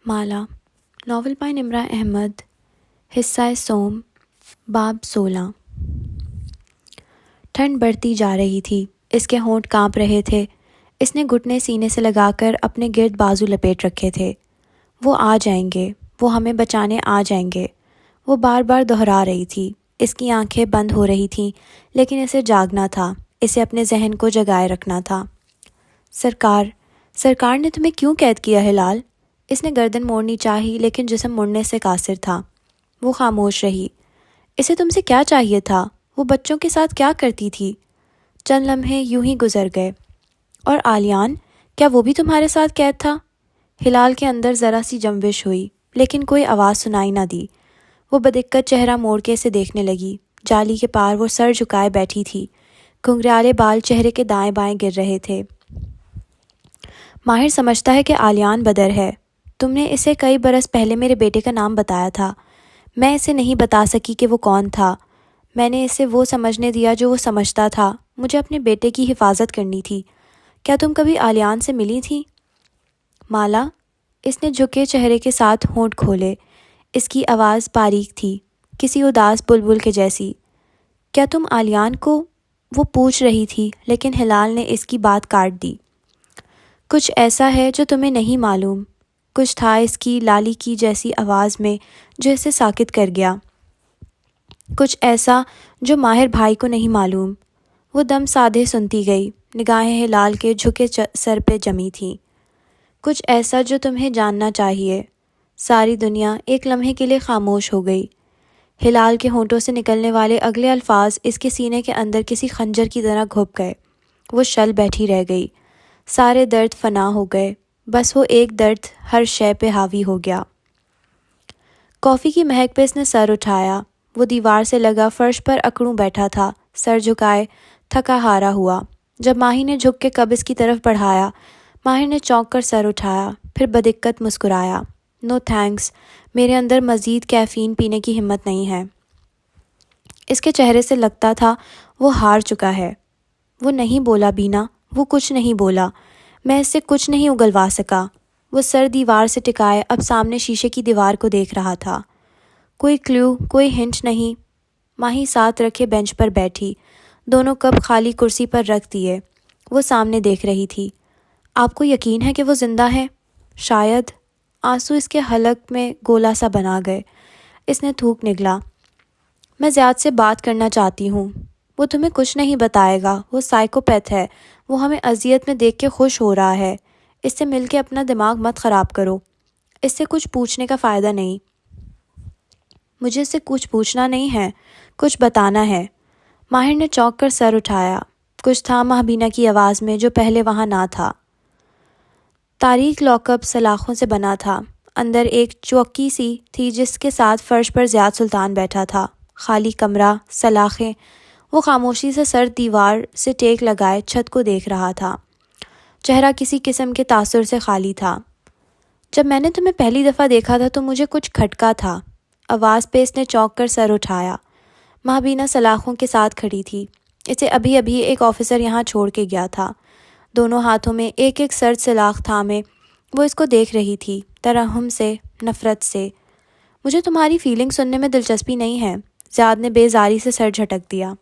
مالا novel by نمرہ احمد حصہ سوم باب 16 ٹھنڈ بڑھتی جا رہی تھی، اس کے ہونٹ کانپ رہے تھے۔ اس نے گھٹنے سینے سے لگا کر اپنے گرد بازو لپیٹ رکھے تھے۔ وہ آ جائیں گے، وہ ہمیں بچانے آ جائیں گے، وہ بار بار دہرا رہی تھی۔ اس کی آنکھیں بند ہو رہی تھیں، لیکن اسے جاگنا تھا، اسے اپنے ذہن کو جگائے رکھنا تھا۔ سرکار نے تمہیں کیوں قید کیا ہے لال؟ اس نے گردن موڑنی چاہی، لیکن جسم مڑنے سے قاصر تھا۔ وہ خاموش رہی۔ اسے تم سے کیا چاہیے تھا؟ وہ بچوں کے ساتھ کیا کرتی تھی؟ چند لمحے یوں ہی گزر گئے۔ اور آلیان، کیا وہ بھی تمہارے ساتھ قید تھا؟ ہلال کے اندر ذرا سی جنبش ہوئی، لیکن کوئی آواز سنائی نہ دی۔ وہ بدقت چہرہ موڑ کے اسے دیکھنے لگی۔ جالی کے پار وہ سر جھکائے بیٹھی تھی، گھنگریالے بال چہرے کے دائیں بائیں گر رہے تھے۔ ماہر سمجھتا ہے کہ آلیان بدر ہے۔ تم نے اسے کئی برس پہلے میرے بیٹے کا نام بتایا تھا۔ میں اسے نہیں بتا سکی کہ وہ کون تھا۔ میں نے اسے وہ سمجھنے دیا جو وہ سمجھتا تھا۔ مجھے اپنے بیٹے کی حفاظت کرنی تھی۔ کیا تم کبھی آلیان سے ملی تھی؟ مالا، اس نے جھکے چہرے کے ساتھ ہونٹ کھولے۔ اس کی آواز باریک تھی، کسی اداس بلبل کے جیسی۔ کیا تم آلیان کو؟ وہ پوچھ رہی تھی، لیکن ہلال نے اس کی بات کاٹ دی۔ کچھ ایسا ہے جو تمہیں نہیں معلوم۔ کچھ تھا اس کی لالی کی جیسی آواز میں جو اسے ساکت کر گیا۔ کچھ ایسا جو ماہر بھائی کو نہیں معلوم۔ وہ دم سادھے سنتی گئی، نگاہیں ہلال کے جھکے سر پہ جمی تھیں۔ کچھ ایسا جو تمہیں جاننا چاہیے۔ ساری دنیا ایک لمحے کے لیے خاموش ہو گئی۔ ہلال کے ہونٹوں سے نکلنے والے اگلے الفاظ اس کے سینے کے اندر کسی خنجر کی طرح گھپ گئے۔ وہ شل بیٹھی رہ گئی۔ سارے درد فنا ہو گئے، بس وہ ایک درد ہر شے پہ حاوی ہو گیا۔ کافی کی مہک پہ اس نے سر اٹھایا۔ وہ دیوار سے لگا فرش پر اکڑوں بیٹھا تھا، سر جھکائے، تھکا ہارا ہوا۔ جب ماہی نے جھک کے قبض کی طرف بڑھایا، ماہر نے چونک کر سر اٹھایا، پھر بدقت مسکرایا۔ نو تھینکس، میرے اندر مزید کیفین پینے کی ہمت نہیں ہے۔ اس کے چہرے سے لگتا تھا وہ ہار چکا ہے۔ وہ نہیں بولا بینا، وہ کچھ نہیں بولا۔ میں اس سے کچھ نہیں اگلوا سکا۔ وہ سر دیوار سے ٹکائے اب سامنے شیشے کی دیوار کو دیکھ رہا تھا۔ کوئی کلیو، کوئی ہنٹ نہیں۔ ماہی ساتھ رکھے بینچ پر بیٹھی، دونوں کپ خالی کرسی پر رکھ دیے۔ وہ سامنے دیکھ رہی تھی۔ آپ کو یقین ہے کہ وہ زندہ ہے؟ شاید۔ آنسو اس کے حلق میں گولا سا بنا گئے۔ اس نے تھوک نگلا۔ میں زیاد سے بات کرنا چاہتی ہوں۔ وہ تمہیں کچھ نہیں بتائے گا، وہ سائیکوپیتھ ہے۔ وہ ہمیں اذیت میں دیکھ کے خوش ہو رہا ہے۔ اس سے مل کے اپنا دماغ مت خراب کرو۔ اس سے کچھ پوچھنے کا فائدہ نہیں۔ مجھے اس سے کچھ پوچھنا نہیں ہے، کچھ بتانا ہے۔ ماہر نے چونک کر سر اٹھایا۔ کچھ تھا مہبینہ کی آواز میں جو پہلے وہاں نہ تھا۔ تاریک لاک اپ سلاخوں سے بنا تھا۔ اندر ایک چوکی سی تھی جس کے ساتھ فرش پر زیاد سلطان بیٹھا تھا۔ خالی کمرہ، سلاخیں۔ وہ خاموشی سے سر دیوار سے ٹیک لگائے چھت کو دیکھ رہا تھا۔ چہرہ کسی قسم کے تاثر سے خالی تھا۔ جب میں نے تمہیں پہلی دفعہ دیکھا تھا تو مجھے کچھ کھٹکا تھا۔ آواز پہ اس نے چونک کر سر اٹھایا۔ مہبینہ سلاخوں کے ساتھ کھڑی تھی۔ اسے ابھی ابھی ایک آفیسر یہاں چھوڑ کے گیا تھا۔ دونوں ہاتھوں میں ایک ایک سرد سلاخ تھامے وہ اس کو دیکھ رہی تھی، ترحم سے، نفرت سے۔ مجھے تمہاری فیلنگ سننے میں دلچسپی نہیں ہے، زیاد نے بیزاری سے سر جھٹک دیا۔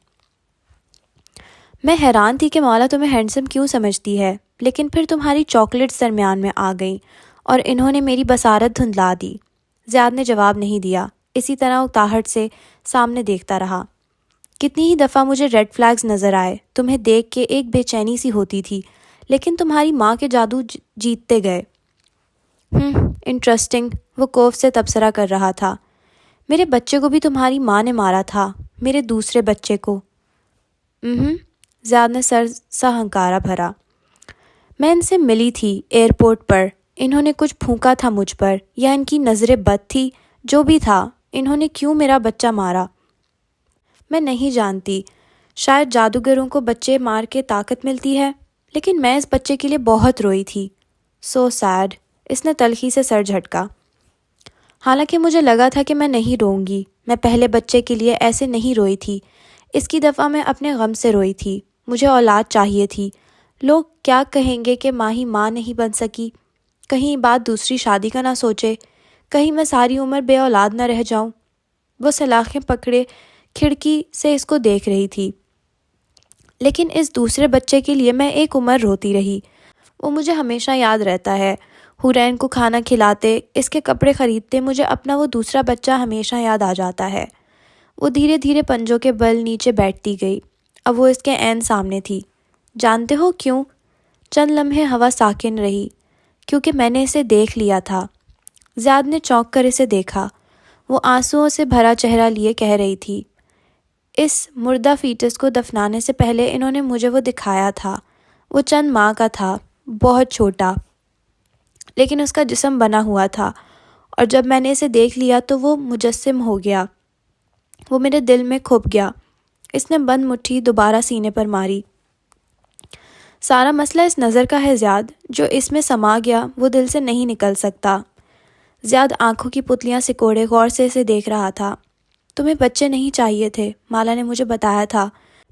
میں حیران تھی کہ مولا تمہیں ہینڈسم کیوں سمجھتی ہے، لیکن پھر تمہاری چاکلیٹس درمیان میں آ گئیں اور انہوں نے میری بصارت دھندلا دی۔ زیاد نے جواب نہیں دیا، اسی طرح اکتاہٹ سے سامنے دیکھتا رہا۔ کتنی ہی دفعہ مجھے ریڈ فلیگز نظر آئے، تمہیں دیکھ کے ایک بے چینی سی ہوتی تھی، لیکن تمہاری ماں کے جادو جیتتے گئے۔ انٹرسٹنگ، وہ کوف سے تبصرہ کر رہا تھا۔ میرے بچے کو بھی تمہاری ماں نے مارا تھا، میرے دوسرے بچے کو۔ زیاد نے سر سا ہنکارا بھرا۔ میں ان سے ملی تھی ایئرپورٹ پر، انہوں نے کچھ پھونکا تھا مجھ پر، یا ان کی نظریں بد تھی، جو بھی تھا، انہوں نے کیوں میرا بچہ مارا؟ میں نہیں جانتی، شاید جادوگروں کو بچے مار کے طاقت ملتی ہے، لیکن میں اس بچے کے لیے بہت روئی تھی۔ سو سیڈ، اس نے تلخی سے سر جھٹکا۔ حالانکہ مجھے لگا تھا کہ میں نہیں روؤں گی، میں پہلے بچے کے لیے ایسے نہیں روئی تھی، اس کی دفعہ میں اپنے غم سے روئی تھی۔ مجھے اولاد چاہیے تھی۔ لوگ کیا کہیں گے کہ ماہی ماں نہیں بن سکی؟ کہیں بات دوسری شادی کا نہ سوچے، کہیں میں ساری عمر بے اولاد نہ رہ جاؤں۔ وہ سلاخیں پکڑے کھڑکی سے اس کو دیکھ رہی تھی، لیکن اس دوسرے بچے کے لیے میں ایک عمر روتی رہی۔ وہ مجھے ہمیشہ یاد رہتا ہے، حورین کو کھانا کھلاتے، اس کے کپڑے خریدتے، مجھے اپنا وہ دوسرا بچہ ہمیشہ یاد آ جاتا ہے۔ وہ دھیرے دھیرے پنجوں کے بل نیچے بیٹھتی گئی۔ اب وہ اس کے عین سامنے تھی۔ جانتے ہو کیوں؟ چند لمحے ہوا ساکن رہی۔ کیونکہ میں نے اسے دیکھ لیا تھا۔ زیاد نے چونک کر اسے دیکھا۔ وہ آنسوؤں سے بھرا چہرہ لیے کہہ رہی تھی، اس مردہ فیٹس کو دفنانے سے پہلے انہوں نے مجھے وہ دکھایا تھا۔ وہ چند ماہ کا تھا، بہت چھوٹا، لیکن اس کا جسم بنا ہوا تھا، اور جب میں نے اسے دیکھ لیا تو وہ مجسم ہو گیا۔ وہ میرے دل میں کھپ گیا۔ اس نے بند مٹھی دوبارہ سینے پر ماری۔ سارا مسئلہ اس نظر کا ہے زیاد، جو اس میں سما گیا وہ دل سے نہیں نکل سکتا۔ زیاد آنکھوں کی پتلیاں سکوڑے غور سے اسے دیکھ رہا تھا۔ تمہیں بچے نہیں چاہیے تھے، مالا نے مجھے بتایا تھا۔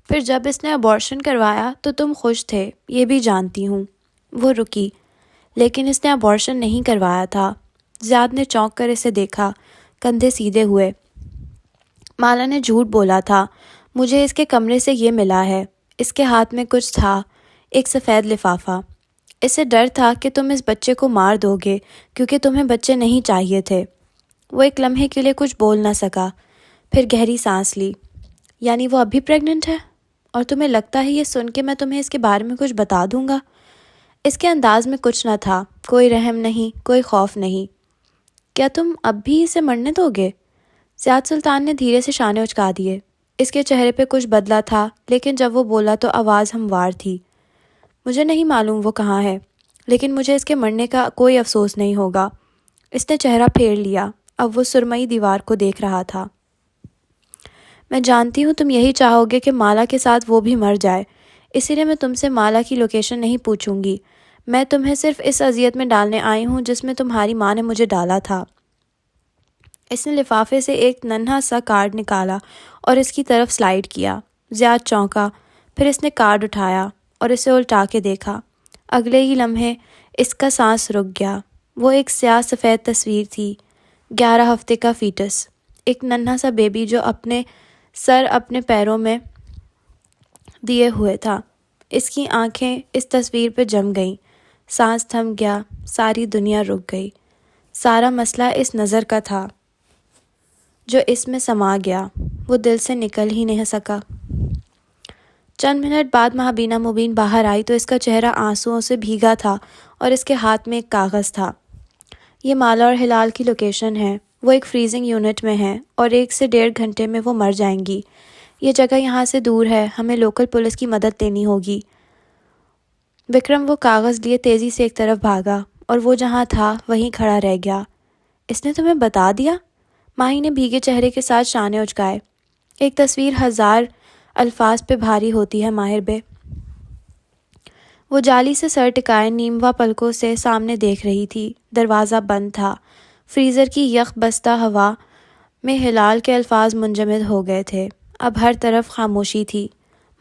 پھر جب اس نے ابارشن کروایا تو تم خوش تھے، یہ بھی جانتی ہوں۔ وہ رکی، لیکن اس نے ابارشن نہیں کروایا تھا۔ زیاد نے چونک کر اسے دیکھا، کندھے سیدھے ہوئے۔ مالا نے جھوٹ بولا تھا، مجھے اس کے کمرے سے یہ ملا ہے۔ اس کے ہاتھ میں کچھ تھا، ایک سفید لفافہ۔ اسے ڈر تھا کہ تم اس بچے کو مار دو گے کیونکہ تمہیں بچے نہیں چاہیے تھے۔ وہ ایک لمحے کے لیے کچھ بول نہ سکا، پھر گہری سانس لی۔ یعنی وہ اب بھی پریگننٹ ہے؟ اور تمہیں لگتا ہے یہ سن کے میں تمہیں اس کے بارے میں کچھ بتا دوں گا؟ اس کے انداز میں کچھ نہ تھا، کوئی رحم نہیں، کوئی خوف نہیں۔ کیا تم اب بھی اسے مرنے دو گے؟ زیاد سلطان نے دھیرے سے شانے اچکا دیے۔ اس کے چہرے پہ کچھ بدلا تھا، لیکن جب وہ بولا تو آواز ہموار تھی۔ مجھے نہیں معلوم وہ کہاں ہے، لیکن مجھے اس کے مرنے کا کوئی افسوس نہیں ہوگا۔ اس نے چہرہ پھیر لیا، اب وہ سرمئی دیوار کو دیکھ رہا تھا۔ میں جانتی ہوں تم یہی چاہو گے کہ مالا کے ساتھ وہ بھی مر جائے، اسی لیے میں تم سے مالا کی لوکیشن نہیں پوچھوں گی۔ میں تمہیں صرف اس اذیت میں ڈالنے آئی ہوں جس میں تمہاری ماں نے مجھے ڈالا تھا۔ اس نے لفافے سے ایک ننھا سا کارڈ نکالا اور اس کی طرف سلائیڈ کیا۔ زیاد چونکا، پھر اس نے کارڈ اٹھایا اور اسے الٹا کے دیکھا۔ اگلے ہی لمحے اس کا سانس رک گیا۔ وہ ایک سیاہ سفید تصویر تھی، 11 ہفتے کا فیٹس، ایک ننھا سا بیبی جو اپنے سر اپنے پیروں میں دیے ہوئے تھا۔ اس کی آنکھیں اس تصویر پہ جم گئیں، سانس تھم گیا، ساری دنیا رک گئی۔ سارا مسئلہ اس نظر کا تھا جو اس میں سما گیا، وہ دل سے نکل ہی نہیں سکا۔ چند منٹ بعد مہابینہ مبین باہر آئی تو اس کا چہرہ آنسوؤں سے بھیگا تھا اور اس کے ہاتھ میں ایک کاغذ تھا۔ یہ مالا اور ہلال کی لوکیشن ہے، وہ ایک فریزنگ یونٹ میں ہیں اور 1 سے 1.5 گھنٹے میں وہ مر جائیں گی۔ یہ جگہ یہاں سے دور ہے، ہمیں لوکل پولیس کی مدد لینی ہوگی۔ وکرم وہ کاغذ لیے تیزی سے ایک طرف بھاگا اور وہ جہاں تھا وہیں کھڑا رہ گیا۔ اس نے تمہیں بتا دیا؟ ماہی نے بھیگے چہرے کے ساتھ شانے اچکائے۔ ایک تصویر 1000 الفاظ پہ بھاری ہوتی ہے ماہر بے۔ وہ جالی سے سر ٹکائے نیموا پلکوں سے سامنے دیکھ رہی تھی۔ دروازہ بند تھا۔ فریزر کی یخ بستہ ہوا میں ہلال کے الفاظ منجمد ہو گئے تھے۔ اب ہر طرف خاموشی تھی۔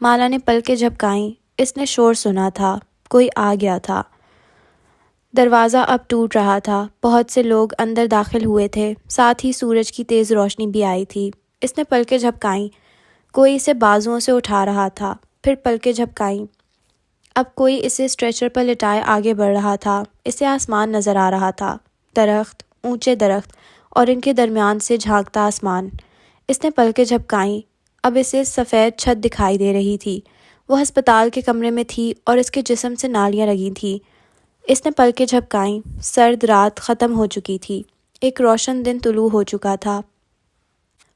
مالا نے پلکیں جھپکائیں۔ اس نے شور سنا تھا، کوئی آ گیا تھا۔ دروازہ اب ٹوٹ رہا تھا، بہت سے لوگ اندر داخل ہوئے تھے، ساتھ ہی سورج کی تیز روشنی بھی آئی تھی۔ اس نے پلکیں جھپکائیں، کوئی اسے بازوؤں سے اٹھا رہا تھا، پھر پلکیں جھپکائیں۔ اب کوئی اسے اسٹریچر پر لٹائے آگے بڑھ رہا تھا۔ اسے آسمان نظر آ رہا تھا، درخت، اونچے درخت اور ان کے درمیان سے جھانکتا آسمان۔ اس نے پلکیں جھپکائیں، اب اسے سفید چھت دکھائی دے رہی تھی۔ وہ ہسپتال کے کمرے میں تھی اور اس کے جسم سے نالیاں لگی تھیں۔ اس نے پلکیں جھپکائیں، سرد رات ختم ہو چکی تھی، ایک روشن دن طلوع ہو چکا تھا۔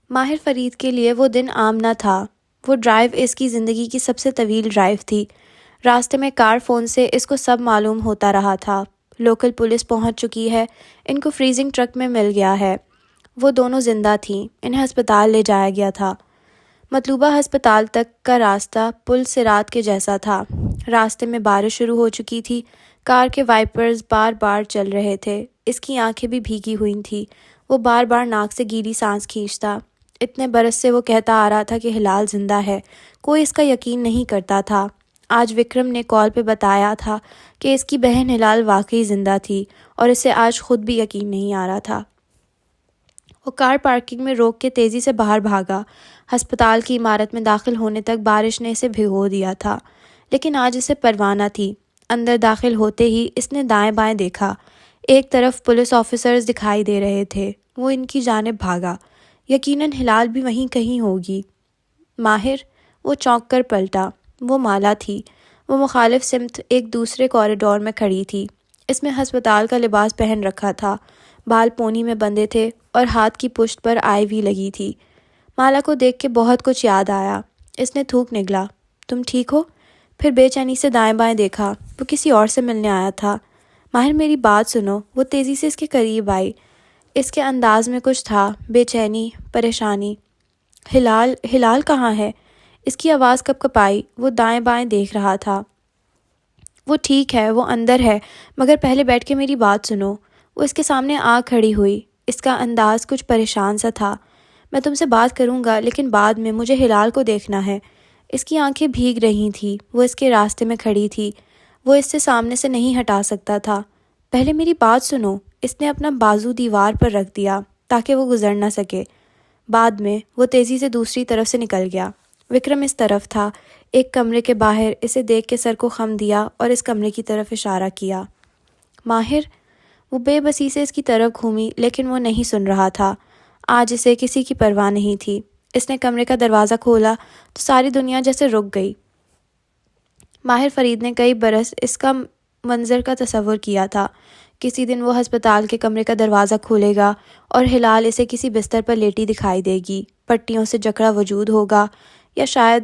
ماہر فرید کے لیے وہ دن عام نہ تھا۔ وہ ڈرائیو اس کی زندگی کی سب سے طویل ڈرائیو تھی۔ راستے میں کار فون سے اس کو سب معلوم ہوتا رہا تھا۔ لوکل پولیس پہنچ چکی ہے، ان کو فریزنگ ٹرک میں مل گیا ہے۔ وہ دونوں زندہ تھیں، انہیں ہسپتال لے جایا گیا تھا۔ مطلوبہ ہسپتال تک کا راستہ پل صراط کے جیسا تھا۔ راستے میں بارش شروع ہو چکی تھی، کار کے وائپرز بار بار چل رہے تھے۔ اس کی آنکھیں بھی بھیگی ہوئی تھیں، وہ بار بار ناک سے گیلی سانس کھینچتا۔ اتنے برس سے وہ کہتا آ رہا تھا کہ ہلال زندہ ہے، کوئی اس کا یقین نہیں کرتا تھا۔ آج وکرم نے کال پہ بتایا تھا کہ اس کی بہن ہلال واقعی زندہ تھی اور اسے آج خود بھی یقین نہیں آ رہا تھا۔ وہ کار پارکنگ میں روک کے تیزی سے باہر بھاگا۔ ہسپتال کی عمارت میں داخل ہونے تک بارش نے اسے بھگو دیا تھا، لیکن آج اسے پرواہ نہ تھی۔ اندر داخل ہوتے ہی اس نے دائیں بائیں دیکھا۔ ایک طرف پولیس آفیسرز دکھائی دے رہے تھے۔ وہ ان کی جانب بھاگا۔ یقیناً ہلال بھی وہیں کہیں ہوگی۔ ماہر، وہ چونک کر پلٹا۔ وہ مالا تھی۔ وہ مخالف سمت ایک دوسرے کوریڈور میں کھڑی تھی۔ اس میں ہسپتال کا لباس پہن رکھا تھا، بال پونی میں بندھے تھے اور ہاتھ کی پشت پر آئی وی لگی تھی۔ مالا کو دیکھ کے بہت کچھ یاد آیا۔ اس نے تھوک نگلا۔ تم ٹھیک ہو؟ پھر بے چینی سے دائیں بائیں دیکھا۔ وہ کسی اور سے ملنے آیا تھا۔ ماہر، میری بات سنو۔ وہ تیزی سے اس کے قریب آئی۔ اس کے انداز میں کچھ تھا، بے چینی، پریشانی۔ ہلال کہاں ہے؟ اس کی آواز کپ کپائی۔ وہ دائیں بائیں دیکھ رہا تھا۔ وہ ٹھیک ہے، وہ اندر ہے، مگر پہلے بیٹھ کے میری بات سنو۔ وہ اس کے سامنے آ کھڑی ہوئی۔ اس کا انداز کچھ پریشان سا تھا۔ میں تم سے بات کروں گا، لیکن بعد میں، مجھے ہلال کو دیکھنا ہے۔ اس کی آنکھیں بھیگ رہی تھیں۔ وہ اس کے راستے میں کھڑی تھی۔ وہ اس سے سامنے سے نہیں ہٹا سکتا تھا۔ پہلے میری بات سنو۔ اس نے اپنا بازو دیوار پر رکھ دیا تاکہ وہ گزر نہ سکے۔ بعد میں وہ تیزی سے دوسری طرف سے نکل گیا۔ وکرم اس طرف تھا، ایک کمرے کے باہر۔ اسے دیکھ کے سر کو خم دیا اور اس کمرے کی طرف اشارہ کیا۔ ماہر، وہ بے بسی سے اس کی طرف گھومی، لیکن وہ نہیں سن رہا تھا۔ آج اسے کسی کی پرواہ نہیں تھی۔ اس نے کمرے کا دروازہ کھولا تو ساری دنیا جیسے رک گئی۔ ماہر فرید نے کئی برس اس کا منظر کا تصور کیا تھا۔ کسی دن وہ ہسپتال کے کمرے کا دروازہ کھولے گا اور ہلال اسے کسی بستر پر لیٹی دکھائی دے گی، پٹیوں سے جکڑا وجود ہوگا، یا شاید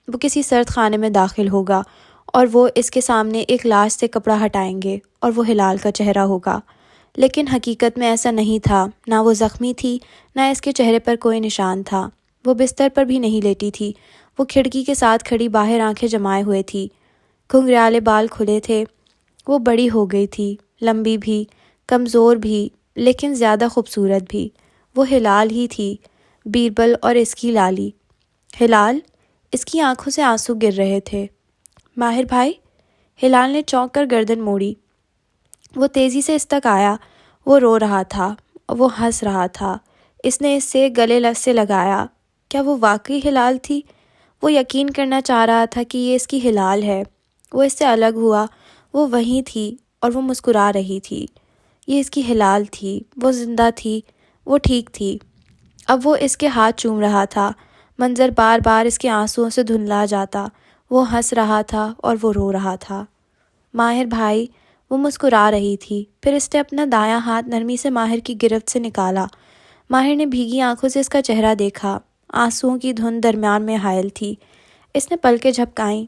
وہ کسی سرد خانے میں داخل ہوگا اور وہ اس کے سامنے ایک لاش سے کپڑا ہٹائیں گے اور وہ ہلال کا چہرہ ہوگا۔ لیکن حقیقت میں ایسا نہیں تھا۔ نہ وہ زخمی تھی، نہ اس کے چہرے پر کوئی نشان تھا۔ وہ بستر پر بھی نہیں لیٹی تھی۔ وہ کھڑکی کے ساتھ کھڑی باہر آنکھیں جمائے ہوئے تھی۔ گھنگریالے بال کھلے تھے۔ وہ بڑی ہو گئی تھی، لمبی بھی، کمزور بھی، لیکن زیادہ خوبصورت بھی۔ وہ ہلال ہی تھی، بیربل اور اس کی لالی۔ ہلال؟ اس کی آنکھوں سے آنسو گر رہے تھے۔ ماہر بھائی؟ ہلال نے چونک کر گردن موڑی۔ وہ تیزی سے اس تک آیا۔ وہ رو رہا تھا، وہ ہنس رہا تھا۔ اس نے اس سے گلے سے لگایا۔ کیا وہ واقعی ہلال تھی؟ وہ یقین کرنا چاہ رہا تھا کہ یہ اس کی ہلال ہے۔ وہ اس سے الگ ہوا۔ وہ وہیں تھی اور وہ مسکرا رہی تھی۔ یہ اس کی ہلال تھی، وہ زندہ تھی، وہ ٹھیک تھی۔ اب وہ اس کے ہاتھ چوم رہا تھا۔ منظر بار بار اس کے آنسوؤں سے دھندلا جاتا۔ وہ ہنس رہا تھا اور وہ رو رہا تھا۔ ماہر بھائی؟ وہ مسکرا رہی تھی۔ پھر اس نے اپنا دایاں ہاتھ نرمی سے ماہر کی گرفت سے نکالا۔ ماہر نے بھیگی آنکھوں سے اس کا چہرہ دیکھا۔ آنسوؤں کی دھند درمیان میں حائل تھی۔ اس نے پلکیں جھپکائیں۔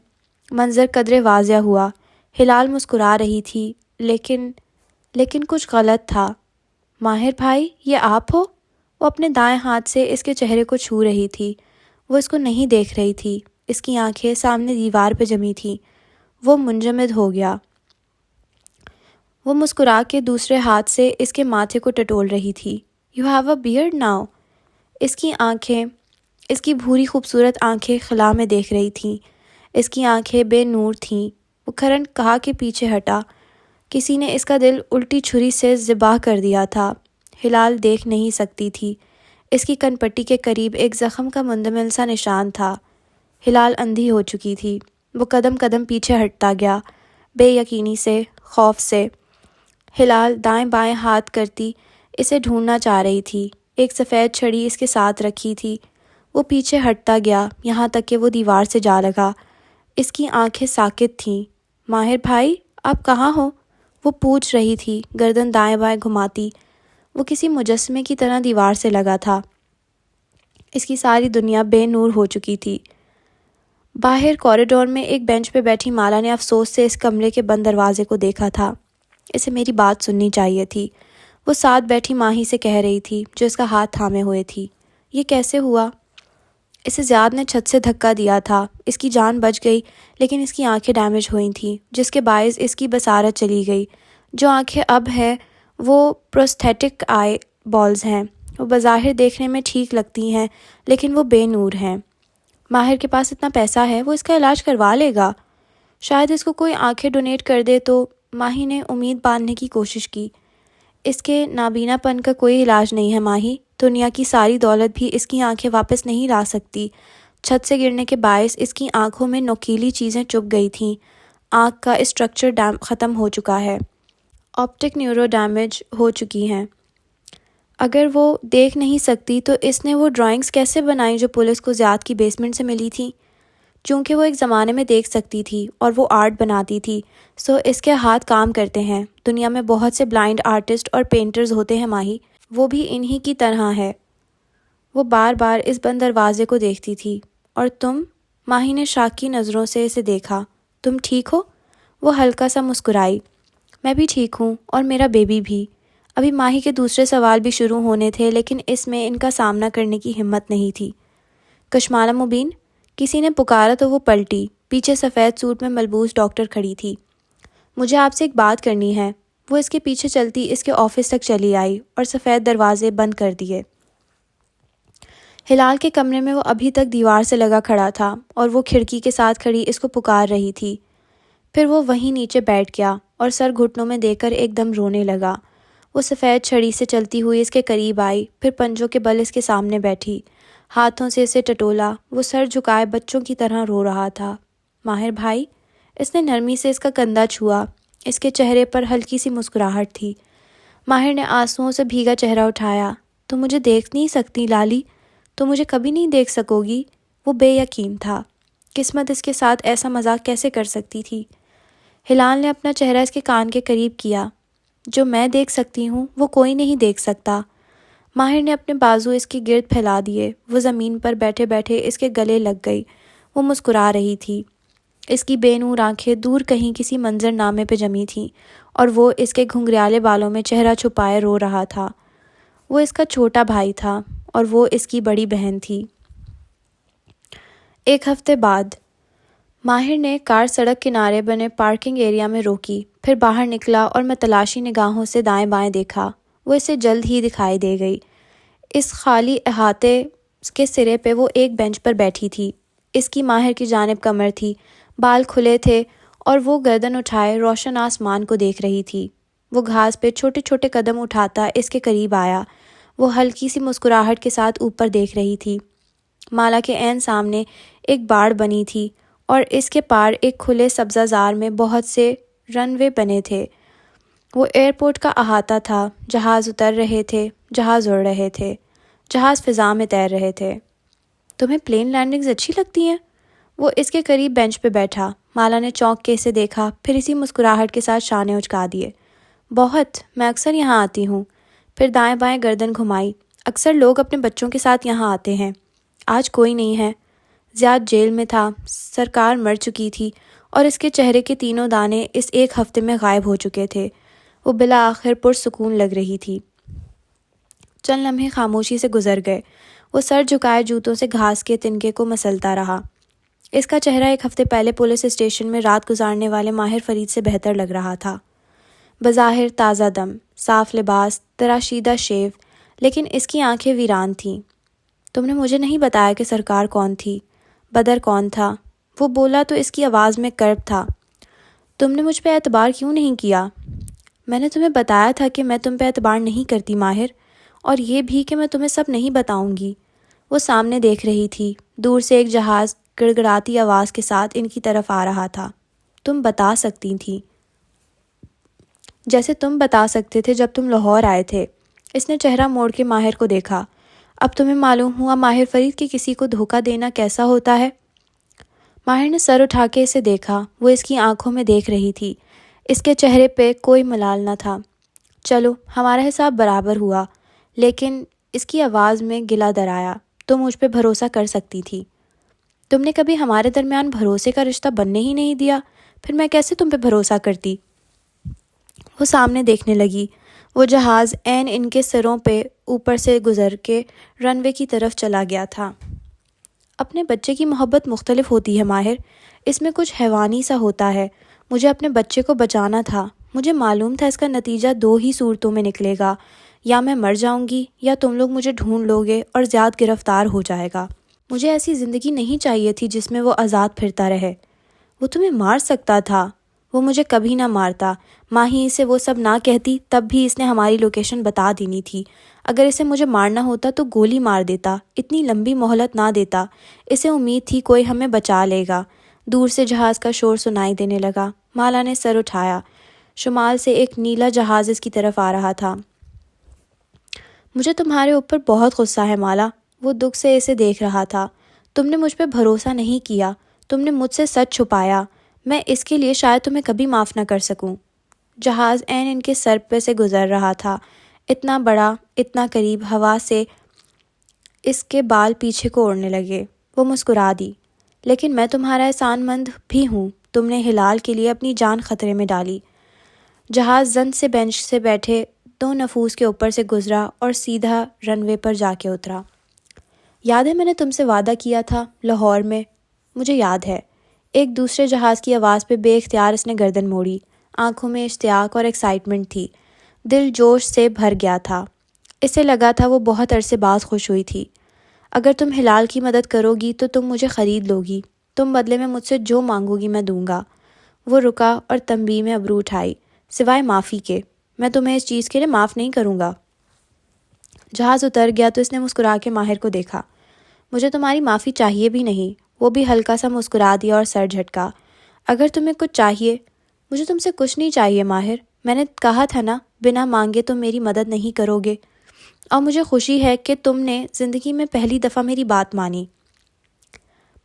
منظر قدرے واضح ہوا۔ ہلال مسکرا رہی تھی، لیکن کچھ غلط تھا۔ ماہر بھائی، یہ آپ ہو؟ وہ اپنے دائیں ہاتھ سے اس کے چہرے کو چھو رہی تھی۔ وہ اس کو نہیں دیکھ رہی تھی۔ اس کی آنکھیں سامنے دیوار پہ جمی تھیں۔ وہ منجمد ہو گیا۔ وہ مسکرا کے دوسرے ہاتھ سے اس کے ماتھے کو ٹٹول رہی تھی۔ You have a beard now۔ اس کی آنکھیں، اس کی بھوری خوبصورت آنکھیں خلا میں دیکھ رہی تھیں۔ اس کی آنکھیں بے نور تھیں۔ وہ کھرن کہا کے پیچھے ہٹا۔ کسی نے اس کا دل الٹی چھری سے ذبح کر دیا تھا۔ ہلال دیکھ نہیں سکتی تھی۔ اس کی کن پٹی کے قریب ایک زخم کا مندمل سا نشان تھا۔ ہلال اندھی ہو چکی تھی۔ وہ قدم قدم پیچھے ہٹتا گیا، بے یقینی سے، خوف سے۔ ہلال دائیں بائیں ہاتھ کرتی اسے ڈھونڈنا چاہ رہی تھی۔ ایک سفید چھڑی اس کے ساتھ رکھی تھی۔ وہ پیچھے ہٹتا گیا، یہاں تک کہ وہ دیوار سے جا لگا۔ اس کی آنکھیں ساکت تھیں۔ ماہر بھائی، آپ کہاں ہو؟ وہ پوچھ رہی تھی، گردن دائیں بائیں گھماتی۔ وہ کسی مجسمے کی طرح دیوار سے لگا تھا۔ اس کی ساری دنیا بے نور ہو چکی تھی۔ باہر کوریڈور میں ایک بینچ پہ بیٹھی مالا نے افسوس سے اس کمرے کے بند دروازے کو دیکھا تھا۔ اسے میری بات سننی چاہیے تھی، وہ ساتھ بیٹھی ماہی سے کہہ رہی تھی، جو اس کا ہاتھ تھامے ہوئے تھی۔ یہ کیسے ہوا؟ اسے زیاد نے چھت سے دھکا دیا تھا۔ اس کی جان بچ گئی، لیکن اس کی آنکھیں ڈیمیج ہوئی تھیں، جس کے باعث اس کی بصارت چلی گئی۔ جو آنکھیں اب ہیں وہ پروستھیٹک آئی بالز ہیں۔ وہ بظاہر دیکھنے میں ٹھیک لگتی ہیں، لیکن وہ بے نور ہیں۔ ماہر کے پاس اتنا پیسہ ہے، وہ اس کا علاج کروا لے گا۔ شاید اس کو کوئی آنکھیں ڈونیٹ کر دے تو۔ ماہی نے امید باندھنے کی کوشش کی۔ اس کے نابینا پن کا کوئی علاج نہیں ہے ماہی، دنیا کی ساری دولت بھی اس کی آنکھیں واپس نہیں لا سکتی۔ چھت سے گرنے کے باعث اس کی آنکھوں میں نوکیلی چیزیں چبھ گئی تھیں۔ آنکھ کا اسٹرکچر ختم ہو چکا ہے، آپٹک نیورو ڈیمیج ہو چکی ہیں۔ اگر وہ دیکھ نہیں سکتی تو اس نے وہ ڈرائنگز کیسے بنائی جو پولیس کو زیاد کی بیسمنٹ سے ملی تھیں؟ چونکہ وہ ایک زمانے میں دیکھ سکتی تھی اور وہ آرٹ بناتی تھی، سو اس کے ہاتھ کام کرتے ہیں۔ دنیا میں بہت سے بلائنڈ آرٹسٹ اور پینٹرز ہوتے ہیں ماہی، وہ بھی انہی کی طرح ہے۔ وہ بار بار اس بند دروازے کو دیکھتی تھی۔ اور تم؟ ماہی نے شاک کی نظروں سے اسے دیکھا۔ تم ٹھیک ہو؟ وہ ہلکا سا مسکرائی۔ میں بھی ٹھیک ہوں، اور میرا بیبی بھی۔ ابھی ماہی کے دوسرے سوال بھی شروع ہونے تھے، لیکن اس میں ان کا سامنا کرنے کی ہمت نہیں تھی۔ کشمالہ مبین؟ کسی نے پکارا تو وہ پلٹی۔ پیچھے سفید سوٹ میں ملبوس ڈاکٹر کھڑی تھی۔ مجھے آپ سے ایک بات کرنی ہے۔ وہ اس کے پیچھے چلتی اس کے آفس تک چلی آئی اور سفید دروازے بند کر دیے۔ ہلال کے کمرے میں وہ ابھی تک دیوار سے لگا کھڑا تھا اور وہ کھڑکی کے ساتھ کھڑی اس کو پکار رہی تھی۔ پھر وہ وہیں نیچے بیٹھ گیا اور سر گھٹنوں میں دے کر ایک دم رونے لگا۔ وہ سفید چھڑی سے چلتی ہوئی اس کے قریب آئی، پھر پنجوں کے بل اس کے سامنے بیٹھی، ہاتھوں سے اسے ٹٹولا۔ وہ سر جھکائے بچوں کی طرح رو رہا تھا۔ ماہر بھائی؟ اس نے نرمی سے اس کا کندھا چھوا۔ اس کے چہرے پر ہلکی سی مسکراہٹ تھی۔ ماہر نے آنسوؤں سے بھیگا چہرہ اٹھایا۔ تم مجھے دیکھ نہیں سکتی لالی، تم مجھے کبھی نہیں دیکھ سکو گی۔ وہ بے یقین تھا۔ قسمت اس کے ساتھ ایسا مذاق کیسے کر سکتی تھی؟ ہلال نے اپنا چہرہ اس کے کان کے قریب کیا۔ جو میں دیکھ سکتی ہوں وہ کوئی نہیں دیکھ سکتا۔ ماہر نے اپنے بازو اس کے گرد پھیلا دیے۔ وہ زمین پر بیٹھے بیٹھے اس کے گلے لگ گئی۔ وہ مسکرا رہی تھی۔ اس کی بے نور آنکھیں دور کہیں کسی منظر نامے پہ جمی تھیں، اور وہ اس کے گھنگریالے بالوں میں چہرہ چھپائے رو رہا تھا۔ وہ اس کا چھوٹا بھائی تھا اور وہ اس کی بڑی بہن تھی۔ ایک ہفتے بعد ماہر نے کار سڑک کنارے بنے پارکنگ ایریا میں روکی، پھر باہر نکلا اور متلاشی نگاہوں سے دائیں بائیں دیکھا۔ وہ اسے جلد ہی دکھائی دے گئی۔ اس خالی احاطے کے سرے پہ وہ ایک بینچ پر بیٹھی تھی۔ اس کی ماہر کی جانب کمر تھی، بال کھلے تھے اور وہ گردن اٹھائے روشن آسمان کو دیکھ رہی تھی۔ وہ گھاس پہ چھوٹے چھوٹے قدم اٹھاتا اس کے قریب آیا۔ وہ ہلکی سی مسکراہٹ کے ساتھ اوپر دیکھ رہی تھی۔ مالا کے عین سامنے ایک باڑ بنی تھی اور اس کے پار ایک کھلے سبزہ زار میں بہت سے رن وے بنے تھے۔ وہ ایئرپورٹ کا احاطہ تھا۔ جہاز اتر رہے تھے، جہاز اڑ رہے تھے، جہاز فضا میں تیر رہے تھے۔ تمہیں پلین لینڈنگز اچھی لگتی ہیں؟ وہ اس کے قریب بینچ پہ بیٹھا۔ مالا نے چونک کے اسے دیکھا، پھر اسی مسکراہٹ کے ساتھ شانے اچکا دیے۔ بہت، میں اکثر یہاں آتی ہوں۔ پھر دائیں بائیں گردن گھمائی۔ اکثر لوگ اپنے بچوں کے ساتھ یہاں آتے ہیں۔ آج کوئی نہیں ہے۔ زیاد جیل میں تھا، سرکار مر چکی تھی اور اس کے چہرے کے تینوں دانے اس ایک ہفتے میں غائب ہو چکے تھے۔ وہ بالآخر پرسکون لگ رہی تھی۔ چند لمحے خاموشی سے گزر گئے۔ وہ سر جھکائے جوتوں سے گھاس کے تنکے کو مسلتا رہا۔ اس کا چہرہ ایک ہفتے پہلے پولیس اسٹیشن میں رات گزارنے والے ماہر فرید سے بہتر لگ رہا تھا۔ بظاہر تازہ دم، صاف لباس، تراشیدہ شیو، لیکن اس کی آنکھیں ویران تھیں۔ تم نے مجھے نہیں بتایا کہ سرکار کون تھی، بدر کون تھا؟ وہ بولا تو اس کی آواز میں کرب تھا۔ تم نے مجھ پہ اعتبار کیوں نہیں کیا؟ میں نے تمہیں بتایا تھا کہ میں تم پہ اعتبار نہیں کرتی ماہر، اور یہ بھی کہ میں تمہیں سب نہیں بتاؤں گی۔ وہ سامنے دیکھ رہی تھی۔ دور سے ایک جہاز گڑگڑاتی آواز کے ساتھ ان کی طرف آ رہا تھا۔ تم بتا سکتی تھی، جیسے تم بتا سکتے تھے جب تم لاہور آئے تھے۔ اس نے چہرہ موڑ کے ماہر کو دیکھا۔ اب تمہیں معلوم ہوا ماہر فرید کہ کسی کو دھوکہ دینا کیسا ہوتا ہے؟ ماہر نے سر اٹھا کے اسے دیکھا۔ وہ اس کی آنکھوں میں دیکھ رہی تھی۔ اس کے چہرے پہ کوئی ملال نہ تھا۔ چلو، ہمارا حساب برابر ہوا، لیکن اس کی آواز میں گلہ درایا۔ تم مجھ پہ بھروسہ کر سکتی تھی۔ تم نے کبھی ہمارے درمیان بھروسے کا رشتہ بننے ہی نہیں دیا، پھر میں کیسے تم پہ بھروسہ کرتی؟ وہ سامنے دیکھنے لگی۔ وہ جہاز عین ان کے سروں پہ اوپر سے گزر کے رن وے کی طرف چلا گیا تھا۔ اپنے بچے کی محبت مختلف ہوتی ہے ماہر، اس میں کچھ حیوانی سا ہوتا ہے۔ مجھے اپنے بچے کو بچانا تھا۔ مجھے معلوم تھا اس کا نتیجہ دو ہی صورتوں میں نکلے گا، یا میں مر جاؤں گی یا تم لوگ مجھے ڈھونڈ لو گے اور زیاد گرفتار ہو جائے گا۔ مجھے ایسی زندگی نہیں چاہیے تھی جس میں وہ آزاد پھرتا رہے۔ وہ تمہیں مار سکتا تھا۔ وہ مجھے کبھی نہ مارتا۔ ماہی اسے وہ سب نہ کہتی تب بھی اس نے ہماری لوکیشن بتا دینی تھی۔ اگر اسے مجھے مارنا ہوتا تو گولی مار دیتا، اتنی لمبی مہلت نہ دیتا۔ اسے امید تھی کوئی ہمیں بچا لے گا۔ دور سے جہاز کا شور سنائی دینے لگا۔ مالا نے سر اٹھایا۔ شمال سے ایک نیلا جہاز اس کی طرف آ رہا تھا۔ مجھے تمہارے اوپر بہت غصہ ہے مالا۔ وہ دکھ سے اسے دیکھ رہا تھا۔ تم نے مجھ پہ بھروسہ نہیں کیا، تم نے مجھ سے سچ چھپایا، میں اس کے لیے شاید تمہیں کبھی معاف نہ کر سکوں۔ جہاز عین ان کے سر پہ سے گزر رہا تھا، اتنا بڑا، اتنا قریب، ہوا سے اس کے بال پیچھے کو اڑنے لگے۔ وہ مسکرا دی۔ لیکن میں تمہارا احسان مند بھی ہوں، تم نے ہلال کے لیے اپنی جان خطرے میں ڈالی۔ جہاز زن سے بینچ سے بیٹھے دو نفوس کے اوپر سے گزرا اور سیدھا رن وے پر جا کے اترا۔ یاد ہے میں نے تم سے وعدہ کیا تھا لاہور میں؟ مجھے یاد ہے۔ ایک دوسرے جہاز کی آواز پہ بے اختیار اس نے گردن موڑی۔ آنکھوں میں اشتیاق اور ایکسائٹمنٹ تھی، دل جوش سے بھر گیا تھا۔ اسے لگا تھا وہ بہت عرصے بعد خوش ہوئی تھی۔ اگر تم ہلال کی مدد کرو گی تو تم مجھے خرید لو گی، تم بدلے میں مجھ سے جو مانگو گی میں دوں گا۔ وہ رکا اور تنبیہ میں ابرو اٹھائی۔ سوائے معافی کے، میں تمہیں اس چیز کے لیے معاف نہیں کروں گا۔ جہاز اتر گیا تو اس نے مسکرا کے ماہر کو دیکھا۔ مجھے تمہاری معافی چاہیے بھی نہیں۔ وہ بھی ہلکا سا مسکرا دیا اور سر جھٹکا۔ اگر تمہیں کچھ چاہیے، مجھے تم سے کچھ نہیں چاہیے ماہر، میں نے کہا تھا نا بنا مانگے تم میری مدد نہیں کرو گے، اور مجھے خوشی ہے کہ تم نے زندگی میں پہلی دفعہ میری بات مانی۔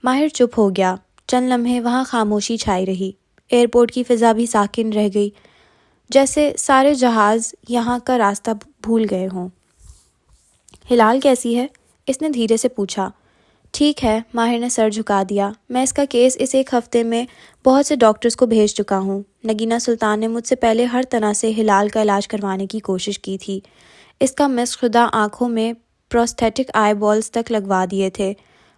ماہر چپ ہو گیا۔ چند لمحے وہاں خاموشی چھائی رہی۔ ایئرپورٹ کی فضا بھی ساکن رہ گئی، جیسے سارے جہاز یہاں کا راستہ بھول گئے ہوں۔ ہلال کیسی ہے؟ اس نے دھیرے سے پوچھا۔ ٹھیک ہے، ماہر نے سر جھکا دیا۔ میں اس کا کیس اس ایک ہفتے میں بہت سے ڈاکٹرز کو بھیج چکا ہوں۔ نگینہ سلطان نے مجھ سے پہلے ہر طرح سے ہلال کا علاج کروانے کی کوشش کی تھی۔ اس کا مسخ شدہ آنکھوں میں پروستھیٹک آئی بالز تک لگوا دیے تھے۔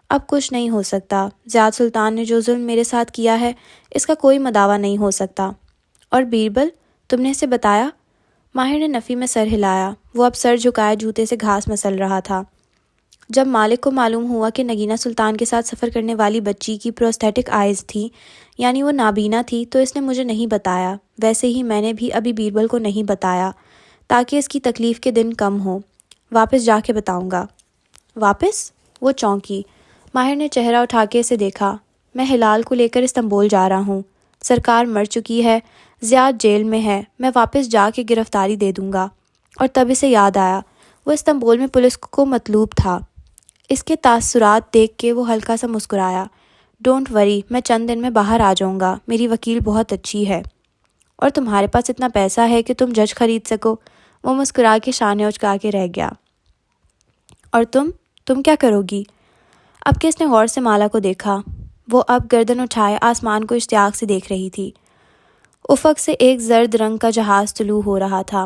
اب کچھ نہیں ہو سکتا۔ زیاد سلطان نے جو ظلم میرے ساتھ کیا ہے اس کا کوئی مداوع نہیں ہو سکتا۔ اور بیربل، تم نے اسے بتایا؟ ماہر نے نفی میں سر ہلایا۔ وہ اب سر جھکائے جوتے سے گھاس مسل رہا تھا۔ جب مالک کو معلوم ہوا کہ نگینہ سلطان کے ساتھ سفر کرنے والی بچی کی پروستھیٹک آئیز تھی، یعنی وہ نابینا تھی، تو اس نے مجھے نہیں بتایا۔ ویسے ہی میں نے بھی ابھی بیربل کو نہیں بتایا تاکہ اس کی تکلیف کے دن کم ہو۔ واپس جا کے بتاؤں گا۔ واپس؟ وہ چونکی۔ ماہر نے چہرہ اٹھا کے اسے دیکھا۔ میں ہلال کو لے کر استنبول جا رہا ہوں۔ سرکار مر چکی ہے، زیاد جیل میں ہے، میں واپس جا کے گرفتاری دے دوں گا۔ اور تب اسے یاد آیا، وہ استنبول میں پولیس کو مطلوب تھا۔ اس کے تاثرات دیکھ کے وہ ہلکا سا مسکرایا۔ ڈونٹ وری، میں چند دن میں باہر آ جاؤں گا، میری وکیل بہت اچھی ہے۔ اور تمہارے پاس اتنا پیسہ ہے کہ تم جج خرید سکو؟ وہ مسکرا کے شانے اچکا کے رہ گیا۔ اور تم کیا کرو گی؟ اب کہ اس نے غور سے مالا کو دیکھا، وہ اب گردن اٹھائے آسمان کو اشتیاق سے دیکھ رہی تھی۔ افق سے ایک زرد رنگ کا جہاز طلوع ہو رہا تھا۔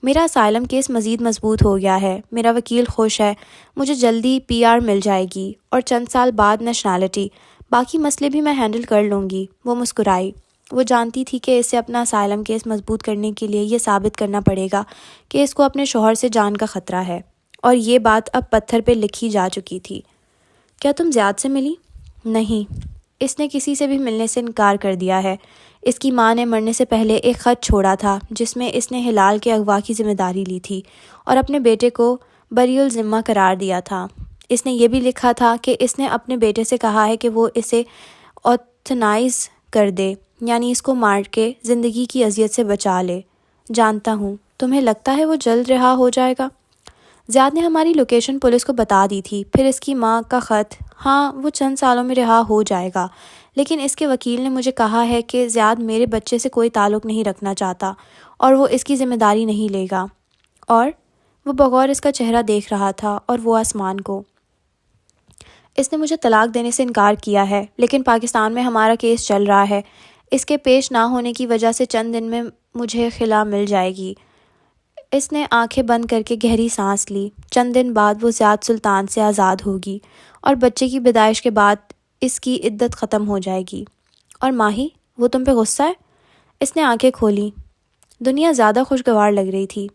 میرا اسائلم کیس مزید مضبوط ہو گیا ہے، میرا وکیل خوش ہے، مجھے جلدی PR مل جائے گی اور چند سال بعد نیشنلٹی، باقی مسئلے بھی میں ہینڈل کر لوں گی۔ وہ مسکرائی۔ وہ جانتی تھی کہ اسے اپنا اسائلم کیس مضبوط کرنے کے لیے یہ ثابت کرنا پڑے گا کہ اس کو اپنے شوہر سے جان کا خطرہ ہے، اور یہ بات اب پتھر پہ لکھی جا چکی تھی۔ کیا تم زیاد سے ملی؟ نہیں، اس نے کسی سے بھی ملنے سے انکار کر دیا ہے۔ اس کی ماں نے مرنے سے پہلے ایک خط چھوڑا تھا جس میں اس نے ہلال کے اغوا کی ذمہ داری لی تھی اور اپنے بیٹے کو بری الذمہ قرار دیا تھا۔ اس نے یہ بھی لکھا تھا کہ اس نے اپنے بیٹے سے کہا ہے کہ وہ اسے اوتھنائز کر دے، یعنی اس کو مار کے زندگی کی اذیت سے بچا لے۔ جانتا ہوں، تمہیں لگتا ہے وہ جلد رہا ہو جائے گا؟ زیاد نے ہماری لوکیشن پولیس کو بتا دی تھی، پھر اس کی ماں کا خط، ہاں وہ چند سالوں میں رہا ہو جائے گا، لیکن اس کے وکیل نے مجھے کہا ہے کہ زیاد میرے بچے سے کوئی تعلق نہیں رکھنا چاہتا اور وہ اس کی ذمہ داری نہیں لے گا۔ اور وہ بغور اس کا چہرہ دیکھ رہا تھا اور وہ آسمان کو۔ اس نے مجھے طلاق دینے سے انکار کیا ہے، لیکن پاکستان میں ہمارا کیس چل رہا ہے، اس کے پیش نہ ہونے کی وجہ سے چند دن میں مجھے خلا مل جائے گی۔ اس نے آنکھیں بند کر کے گہری سانس لی۔ چند دن بعد وہ زیاد سلطان سے آزاد ہوگی اور بچے کی پیدائش کے بعد اس کی عدت ختم ہو جائے گی۔ اور ماہی، وہ تم پہ غصہ ہے؟ اس نے آنکھیں کھولیں۔ دنیا زیادہ خوشگوار لگ رہی تھی۔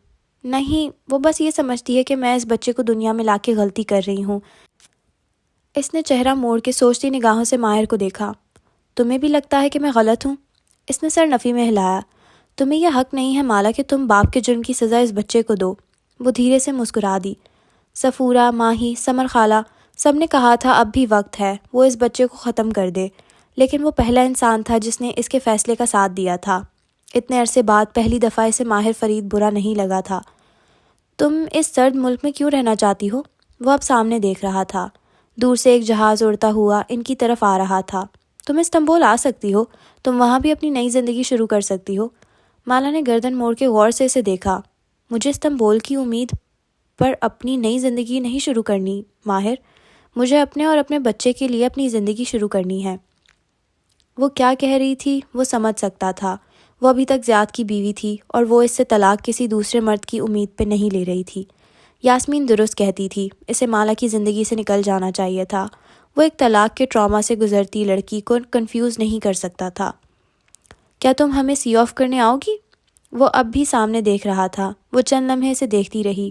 نہیں، وہ بس یہ سمجھتی ہے کہ میں اس بچے کو دنیا میں لا کے غلطی کر رہی ہوں۔ اس نے چہرہ موڑ کے سوچتی نگاہوں سے ماہر کو دیکھا۔ تمہیں بھی لگتا ہے کہ میں غلط ہوں؟ اس نے سر نفی میں ہلایا۔ تمہیں یہ حق نہیں ہے مالا کہ تم باپ کے جرم کی سزا اس بچے کو دو۔ وہ دھیرے سے مسکرا دی۔ صفورہ، ماہی، سمر خالہ سب نے کہا تھا اب بھی وقت ہے، وہ اس بچے کو ختم کر دے، لیکن وہ پہلا انسان تھا جس نے اس کے فیصلے کا ساتھ دیا تھا۔ اتنے عرصے بعد پہلی دفعہ اسے ماہر فرید برا نہیں لگا تھا۔ تم اس سرد ملک میں کیوں رہنا چاہتی ہو؟ وہ اب سامنے دیکھ رہا تھا۔ دور سے ایک جہاز اڑتا ہوا ان کی طرف آ رہا تھا۔ تم استنبول آ سکتی ہو، تم وہاں بھی اپنی نئی زندگی شروع کر سکتی ہو۔ مالا نے گردن موڑ کے غور سے اسے دیکھا۔ مجھے استنبول کی امید پر اپنی نئی زندگی نہیں شروع کرنی ماہر، مجھے اپنے اور اپنے بچے کے لیے اپنی زندگی شروع کرنی ہے۔ وہ کیا کہہ رہی تھی وہ سمجھ سکتا تھا۔ وہ ابھی تک زیاد کی بیوی تھی اور وہ اس سے طلاق کسی دوسرے مرد کی امید پہ نہیں لے رہی تھی۔ یاسمین درست کہتی تھی، اسے مالا کی زندگی سے نکل جانا چاہیے تھا۔ وہ ایک طلاق کے ٹراما سے گزرتی لڑکی کو کنفیوز نہیں کر سکتا تھا۔ کیا تم ہمیں سی آف کرنے آؤ گی؟ وہ اب بھی سامنے دیکھ رہا تھا۔ وہ چند لمحے اسے دیکھتی رہی۔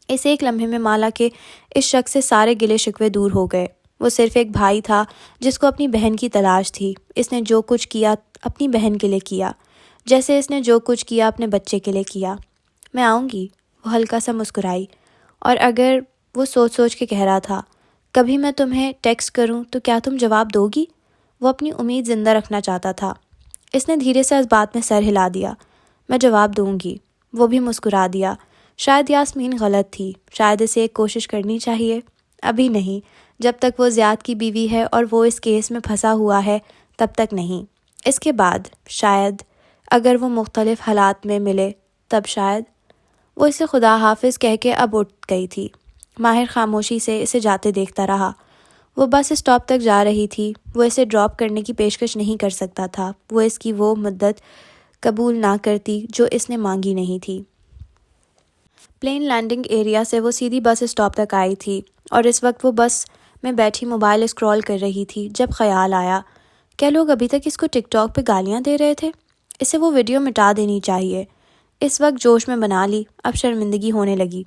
اس ایک لمحے میں مالا کے اس شخص سے سارے گلے شکوے دور ہو گئے۔ وہ صرف ایک بھائی تھا جس کو اپنی بہن کی تلاش تھی۔ اس نے جو کچھ کیا اپنی بہن کے لیے کیا، جیسے اس نے جو کچھ کیا اپنے بچے کے لیے کیا۔ میں آؤں گی، وہ ہلکا سا مسکرائی۔ اور اگر وہ سوچ سوچ کے کہہ رہا تھا، کبھی میں تمہیں ٹیکسٹ کروں تو کیا تم جواب دو گی؟ وہ اپنی امید زندہ رکھنا چاہتا تھا۔ اس نے دھیرے سے اس بات میں سر ہلا دیا۔ میں جواب دوں گی۔ وہ بھی مسکرا دیا۔ شاید یاسمین غلط تھی، شاید اسے ایک کوشش کرنی چاہیے۔ ابھی نہیں، جب تک وہ زیاد کی بیوی ہے اور وہ اس کیس میں پھنسا ہوا ہے تب تک نہیں۔ اس کے بعد شاید، اگر وہ مختلف حالات میں ملے تب شاید۔ وہ اسے خدا حافظ کہہ کے اب اٹھ گئی تھی۔ ماہر خاموشی سے اسے جاتے دیکھتا رہا۔ وہ بس اسٹاپ تک جا رہی تھی۔ وہ اسے ڈراپ کرنے کی پیشکش نہیں کر سکتا تھا۔ وہ اس کی وہ مدت قبول نہ کرتی جو اس نے مانگی نہیں تھی۔ پلین لینڈنگ ایریا سے وہ سیدھی بس اسٹاپ تک آئی تھی اور اس وقت وہ بس میں بیٹھی موبائل اسکرول کر رہی تھی جب خیال آیا، کیا لوگ ابھی تک اس کو ٹک ٹاک پہ گالیاں دے رہے تھے؟ اسے وہ ویڈیو مٹا دینی چاہیے۔ اس وقت جوش میں بنا لی، اب شرمندگی ہونے لگی۔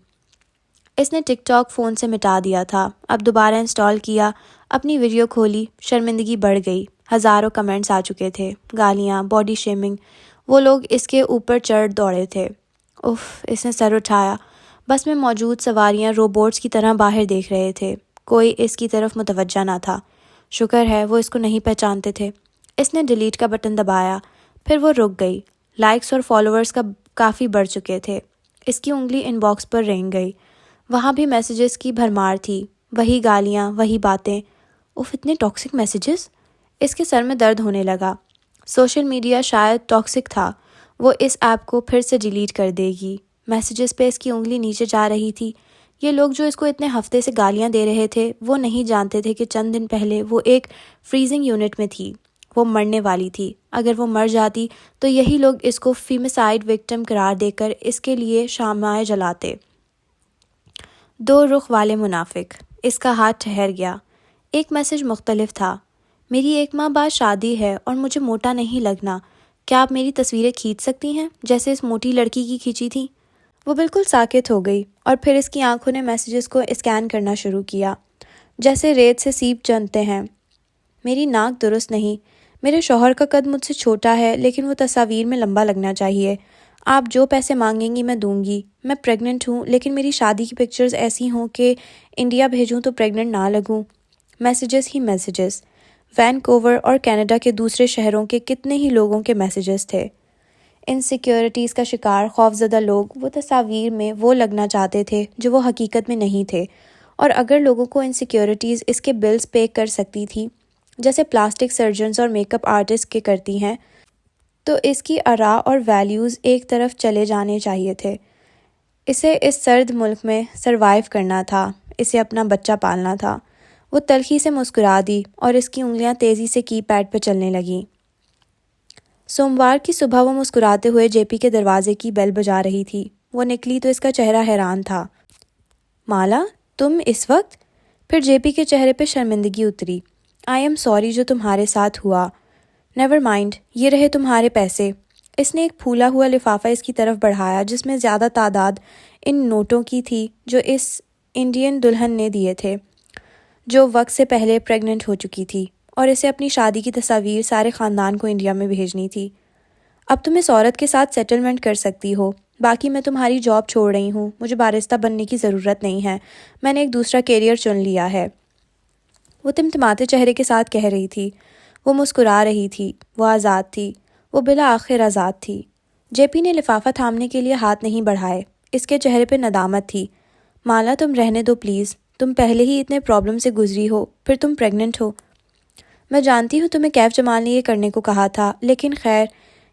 اس نے ٹک ٹاک فون سے مٹا دیا تھا، اب دوبارہ انسٹال کیا، اپنی ویڈیو کھولی، شرمندگی بڑھ گئی۔ ہزاروں کمنٹس آ چکے تھے، گالیاں، باڈی شیمنگ۔ وہ لوگ اس کے اوپر چڑھ دوڑے تھے۔ اف، اس نے سر اٹھایا۔ بس میں موجود سواریاں روبوٹس کی طرح باہر دیکھ رہے تھے، کوئی اس کی طرف متوجہ نہ تھا۔ شکر ہے وہ اس کو نہیں پہچانتے تھے۔ اس نے ڈیلیٹ کا بٹن دبایا، پھر وہ رک گئی۔ لائکس اور فالوورز کا کافی بڑھ چکے تھے۔ اس کی انگلی ان باکس پر رینگ گئی، وہاں بھی میسیجز کی بھرمار تھی، وہی گالیاں، وہی باتیں۔ اف، اتنے ٹاکسک میسیجز! اس کے سر میں درد ہونے لگا۔ سوشل میڈیا شاید ٹاکسک تھا، وہ اس ایپ کو پھر سے ڈیلیٹ کر دے گی۔ میسیجز پہ اس کی انگلی نیچے جا رہی تھی۔ یہ لوگ جو اس کو اتنے ہفتے سے گالیاں دے رہے تھے، وہ نہیں جانتے تھے کہ چند دن پہلے وہ ایک فریزنگ یونٹ میں تھی، وہ مرنے والی تھی۔ اگر وہ مر جاتی تو یہی لوگ اس کو فیمیسائیڈ وکٹم قرار دے کر اس کے لیے شمعیں جلاتے۔ دو رخ والے منافق۔ اس کا ہاتھ ٹھہر گیا۔ ایک میسج مختلف تھا۔ میری 1 ماہ بعد شادی ہے اور مجھے موٹا نہیں لگنا، کیا آپ میری تصویریں کھینچ سکتی ہیں جیسے اس موٹی لڑکی کی کھینچی تھی؟ وہ بالکل ساکت ہو گئی اور پھر اس کی آنکھوں نے میسیجز کو اسکین کرنا شروع کیا، جیسے ریت سے سیب چنتے ہیں۔ میری ناک درست نہیں، میرے شوہر کا قد مجھ سے چھوٹا ہے لیکن وہ تصاویر میں لمبا لگنا چاہیے۔ آپ جو پیسے مانگیں گی میں دوں گی۔ میں پریگننٹ ہوں لیکن میری شادی کی پکچرز ایسی ہوں کہ انڈیا بھیجوں تو پریگننٹ نہ لگوں۔ میسیجز ہی میسیجز۔ وینکوور اور کینیڈا کے دوسرے شہروں کے کتنے ہی لوگوں کے میسیجز تھے۔ انسیکیورٹیز کا شکار خوفزدہ لوگ وہ تصاویر میں وہ لگنا چاہتے تھے جو وہ حقیقت میں نہیں تھے، اور اگر لوگوں کو انسیکیورٹیز اس کے بلز پے کر سکتی تھی جیسے پلاسٹک سرجنز اور میک اپ آرٹسٹ کے کرتی ہیں، تو اس کی آراء اور ویلیوز ایک طرف چلے جانے چاہیے تھے۔ اسے اس سرد ملک میں سروائیو کرنا تھا، اسے اپنا بچہ پالنا تھا۔ وہ تلخی سے مسکرا دی اور اس کی انگلیاں تیزی سے کی پیڈ پہ چلنے لگیں۔ سوموار کی صبح وہ مسکراتے ہوئے جے پی کے دروازے کی بیل بجا رہی تھی۔ وہ نکلی تو اس کا چہرہ حیران تھا۔ مالا، تم اس وقت؟ پھر جے پی کے چہرے پہ شرمندگی اتری۔ آئی ایم سوری جو تمہارے ساتھ ہوا۔ نیور مائنڈ، یہ رہے تمہارے پیسے۔ اس نے ایک پھولا ہوا لفافہ اس کی طرف بڑھایا جس میں زیادہ تعداد ان نوٹوں کی تھی جو اس انڈین دلہن نے دیے تھے، جو وقت سے پہلے پریگننٹ ہو چکی تھی۔ اور اسے اپنی شادی کی تصاویر سارے خاندان کو انڈیا میں بھیجنی تھی۔ اب تم اس عورت کے ساتھ سیٹلمنٹ کر سکتی ہو، باقی میں تمہاری جاب چھوڑ رہی ہوں، مجھے بارسٹہ بننے کی ضرورت نہیں ہے، میں نے ایک دوسرا کیریئر چن لیا ہے۔ وہ تمتماتے چہرے کے ساتھ کہہ رہی تھی۔ وہ مسکرا رہی تھی، وہ آزاد تھی، وہ بالآخر آزاد تھی۔ جے پی نے لفافہ تھامنے کے لیے ہاتھ نہیں بڑھائے، اس کے چہرے پہ ندامت تھی۔ مالا تم رہنے دو پلیز، تم پہلے ہی اتنے پرابلم سے گزری ہو، پھر تم پریگننٹ ہو۔ میں جانتی ہوں تمہیں کیف جمال نے یہ کرنے کو کہا تھا، لیکن خیر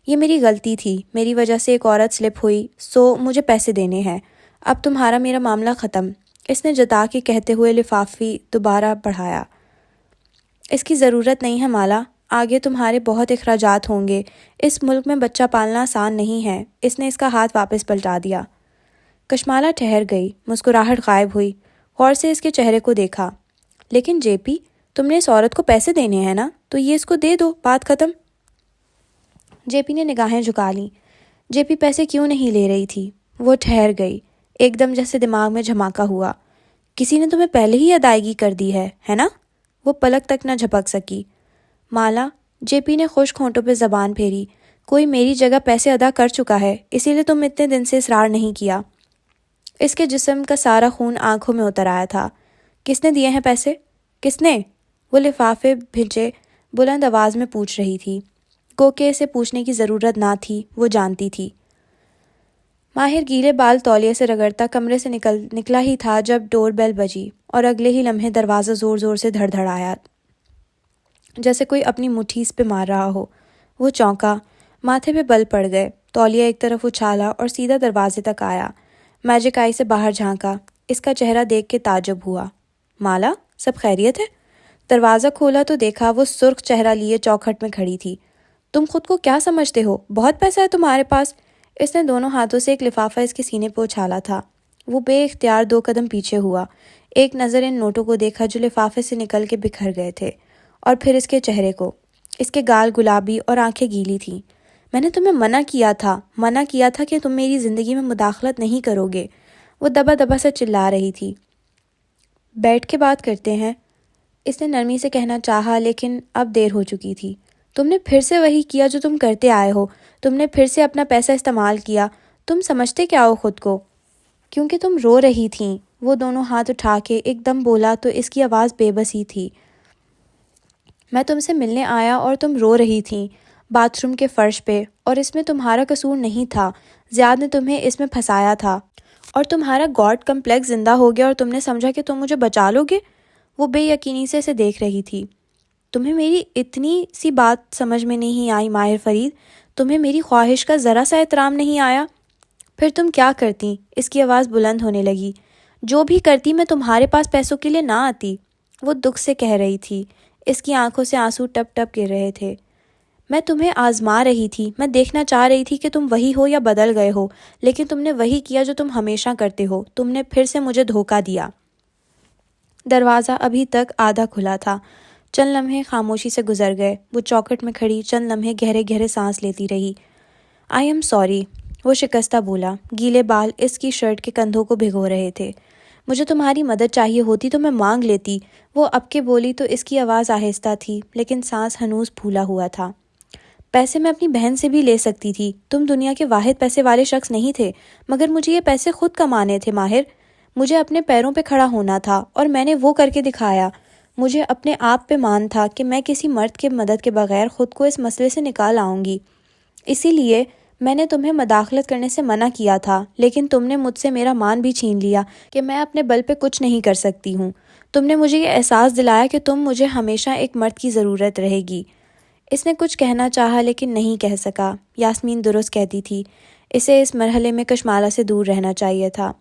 یہ میری غلطی تھی، میری وجہ سے ایک عورت سلپ ہوئی، سو مجھے پیسے دینے ہیں، اب تمہارا میرا معاملہ ختم۔ اس نے جتا کے کہتے ہوئے لفافی دوبارہ بڑھایا۔ اس کی ضرورت نہیں ہے مالا، آگے تمہارے بہت اخراجات ہوں گے، اس ملک میں بچہ پالنا آسان نہیں ہے۔ اس نے اس کا ہاتھ واپس پلٹا دیا۔ کشمالا ٹھہر گئی، مسکراہٹ غائب ہوئی، غور سے اس کے چہرے کو دیکھا۔ لیکن جے پی، تم نے اس عورت کو پیسے دینے ہیں نا، تو یہ اس کو دے دو، بات ختم۔ جے پی نے نگاہیں جھکا لیں۔ جے پی پیسے کیوں نہیں لے رہی تھی؟ وہ ٹھہر گئی، ایک دم جیسے دماغ میں جھماکا ہوا۔ کسی نے تمہیں پہلے ہی ادائیگی کر دی ہے نا؟ وہ پلک تک نہ جھپک سکی۔ مالا، جے پی نے خشک ہونٹوں پہ زبان پھیری، کوئی میری جگہ پیسے ادا کر چکا ہے، اسی لیے تم اتنے دن سے اصرار نہیں کیا۔ اس کے جسم کا سارا خون آنکھوں میں اتر آیا تھا۔ کس نے دیے ہیں پیسے؟ کس نے؟ وہ لفافے بھیجے بلند آواز میں پوچھ رہی تھی، گو کہ اسے پوچھنے کی ضرورت نہ تھی، وہ جانتی تھی۔ ماہر گیلے بال تولیے سے رگڑتا کمرے سے نکلا ہی تھا جب ڈور بیل بجی، اور اگلے ہی لمحے دروازہ زور زور سے دھڑ دھڑ آیا، جیسے کوئی اپنی مٹھی اس پہ مار رہا ہو۔ وہ چونکا، ماتھے پہ بل پڑ گئے، تولیہ ایک طرف اچھالا اور سیدھا دروازے تک آیا۔ میجک آئی سے باہر جھانکا، اس کا چہرہ دیکھ کے تعجب ہوا۔ مالا، سب خیریت ہے؟ دروازہ کھولا تو دیکھا وہ سرخ چہرہ لیے چوکھٹ میں کھڑی تھی۔ تم خود کو کیا سمجھتے ہو؟ بہت پیسہ ہے تمہارے پاس؟ اس نے دونوں ہاتھوں سے ایک لفافہ اس کے سینے پہ اچھالا تھا۔ وہ بے اختیار 2 قدم پیچھے ہوا، ایک نظر ان نوٹوں کو دیکھا جو لفافے سے نکل کے بکھر گئے تھے، اور پھر اس کے چہرے کو۔ اس کے گال گلابی اور آنکھیں گیلی تھیں۔ میں نے تمہیں منع کیا تھا کہ تم میری زندگی میں مداخلت نہیں کرو گے۔ وہ دبا دبا سے چلا رہی تھی۔ بیٹھ کے بات کرتے ہیں، اس نے نرمی سے کہنا چاہا، لیکن اب دیر ہو چکی تھی۔ تم نے پھر سے وہی کیا جو تم کرتے آئے ہو، تم نے پھر سے اپنا پیسہ استعمال کیا۔ تم سمجھتے کیا ہو خود کو؟ کیونکہ تم رو رہی تھیں۔ وہ دونوں ہاتھ اٹھا کے ایک دم بولا تو اس کی آواز بے بسی تھی۔ میں تم سے ملنے آیا اور تم رو رہی تھیں باتھ روم کے فرش پہ، اور اس میں تمہارا قصور نہیں تھا، زیاد نے تمہیں اس میں پھنسایا تھا، اور تمہارا گاڈ کمپلیکس زندہ ہو گیا اور تم نے سمجھا کہ تم مجھے بچا لو گے۔ وہ بے یقینی سے اسے دیکھ رہی تھی۔ تمہیں میری اتنی سی بات سمجھ میں نہیں آئی ماہر فرید؟ تمہیں میری خواہش کا ذرا سا احترام نہیں آیا؟ پھر تم کیا کرتی؟ اس کی آواز بلند ہونے لگی۔ جو بھی کرتی، میں تمہارے پاس پیسوں کے لیے نہ آتی، وہ دکھ سے کہہ رہی تھی۔ اس کی آنکھوں سے آنسو ٹپ ٹپ گر رہے تھے۔ میں تمہیں آزما رہی تھی، میں دیکھنا چاہ رہی تھی کہ تم وہی ہو یا بدل گئے ہو، لیکن تم نے وہی کیا جو تم ہمیشہ کرتے ہو، تم نے پھر سے مجھے دھوکہ دیا۔ دروازہ ابھی تک آدھا کھلا تھا۔ چند لمحے خاموشی سے گزر گئے۔ وہ چوکھٹ میں کھڑی چند لمحے گہرے گہرے سانس لیتی رہی۔ آئی ایم سوری، وہ شکستہ بولا، گیلے بال اس کی شرٹ کے کندھوں کو بھگو رہے تھے۔ مجھے تمہاری مدد چاہیے ہوتی تو میں مانگ لیتی۔ وہ اب کے بولی تو اس کی آواز آہستہ تھی، لیکن سانس ہنوز پھولا ہوا تھا۔ پیسے میں اپنی بہن سے بھی لے سکتی تھی، تم دنیا کے واحد پیسے والے شخص نہیں تھے، مگر مجھے یہ پیسے خود کمانے تھے ماہر۔ مجھے اپنے پیروں پہ کھڑا ہونا تھا، اور میں نے وہ کر کے دکھایا۔ مجھے اپنے آپ پہ مان تھا کہ میں کسی مرد کے مدد کے بغیر خود کو اس مسئلے سے نکال آؤں گی۔ اسی لیے میں نے تمہیں مداخلت کرنے سے منع کیا تھا، لیکن تم نے مجھ سے میرا مان بھی چھین لیا کہ میں اپنے بل پہ کچھ نہیں کر سکتی ہوں۔ تم نے مجھے یہ احساس دلایا کہ تم مجھے ہمیشہ ایک مرد کی ضرورت رہے گی۔ اس نے کچھ کہنا چاہا لیکن نہیں کہہ سکا۔ یاسمین درست کہتی تھی، اسے اس مرحلے میں کشمالہ سے دور رہنا چاہیے تھا۔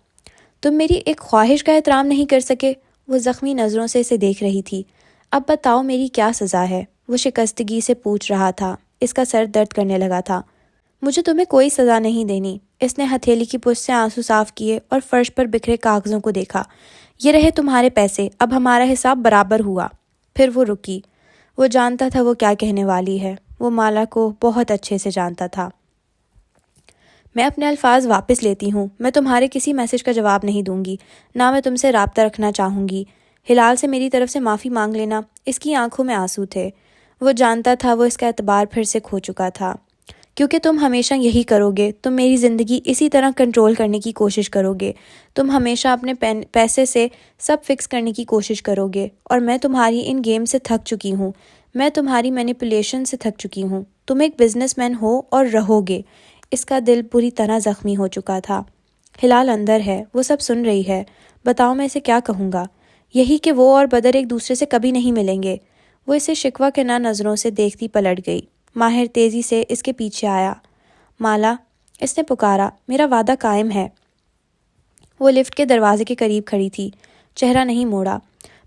تم میری ایک خواہش کا احترام نہیں کر سکے؟ وہ زخمی نظروں سے اسے دیکھ رہی تھی۔ اب بتاؤ میری کیا سزا ہے؟ وہ شکستگی سے پوچھ رہا تھا۔ اس کا سر درد کرنے لگا تھا۔ مجھے تمہیں کوئی سزا نہیں دینی۔ اس نے ہتھیلی کی پشت سے آنسو صاف کیے اور فرش پر بکھرے کاغذوں کو دیکھا۔ یہ رہے تمہارے پیسے، اب ہمارا حساب برابر ہوا۔ پھر وہ رکی۔ وہ جانتا تھا وہ کیا کہنے والی ہے۔ وہ مالا کو بہت اچھے سے جانتا تھا۔ میں اپنے الفاظ واپس لیتی ہوں۔ میں تمہارے کسی میسج کا جواب نہیں دوں گی، نہ میں تم سے رابطہ رکھنا چاہوں گی۔ ہلال سے میری طرف سے معافی مانگ لینا، اس کی آنکھوں میں آنسو تھے۔ وہ جانتا تھا وہ اس کا اعتبار پھر سے کھو چکا تھا۔ کیونکہ تم ہمیشہ یہی کرو گے، تم میری زندگی اسی طرح کنٹرول کرنے کی کوشش کرو گے، تم ہمیشہ اپنے پیسے سے سب فکس کرنے کی کوشش کرو گے، اور میں تمہاری ان گیم سے تھک چکی ہوں، میں تمہاری مینیپولیشن سے تھک چکی ہوں۔ تم ایک بزنس مین ہو اور رہو گے۔ اس کا دل بری طرح زخمی ہو چکا تھا۔ ہلال اندر ہے، وہ سب سن رہی ہے۔ بتاؤ میں اسے کیا کہوں گا؟ یہی کہ وہ اور بدر ایک دوسرے سے کبھی نہیں ملیں گے۔ وہ اسے شکوہ کے نہ نظروں سے دیکھتی پلٹ گئی۔ ماہر تیزی سے اس کے پیچھے آیا۔ مالا، اس نے پکارا، میرا وعدہ قائم ہے۔ وہ لفٹ کے دروازے کے قریب کھڑی تھی، چہرہ نہیں موڑا۔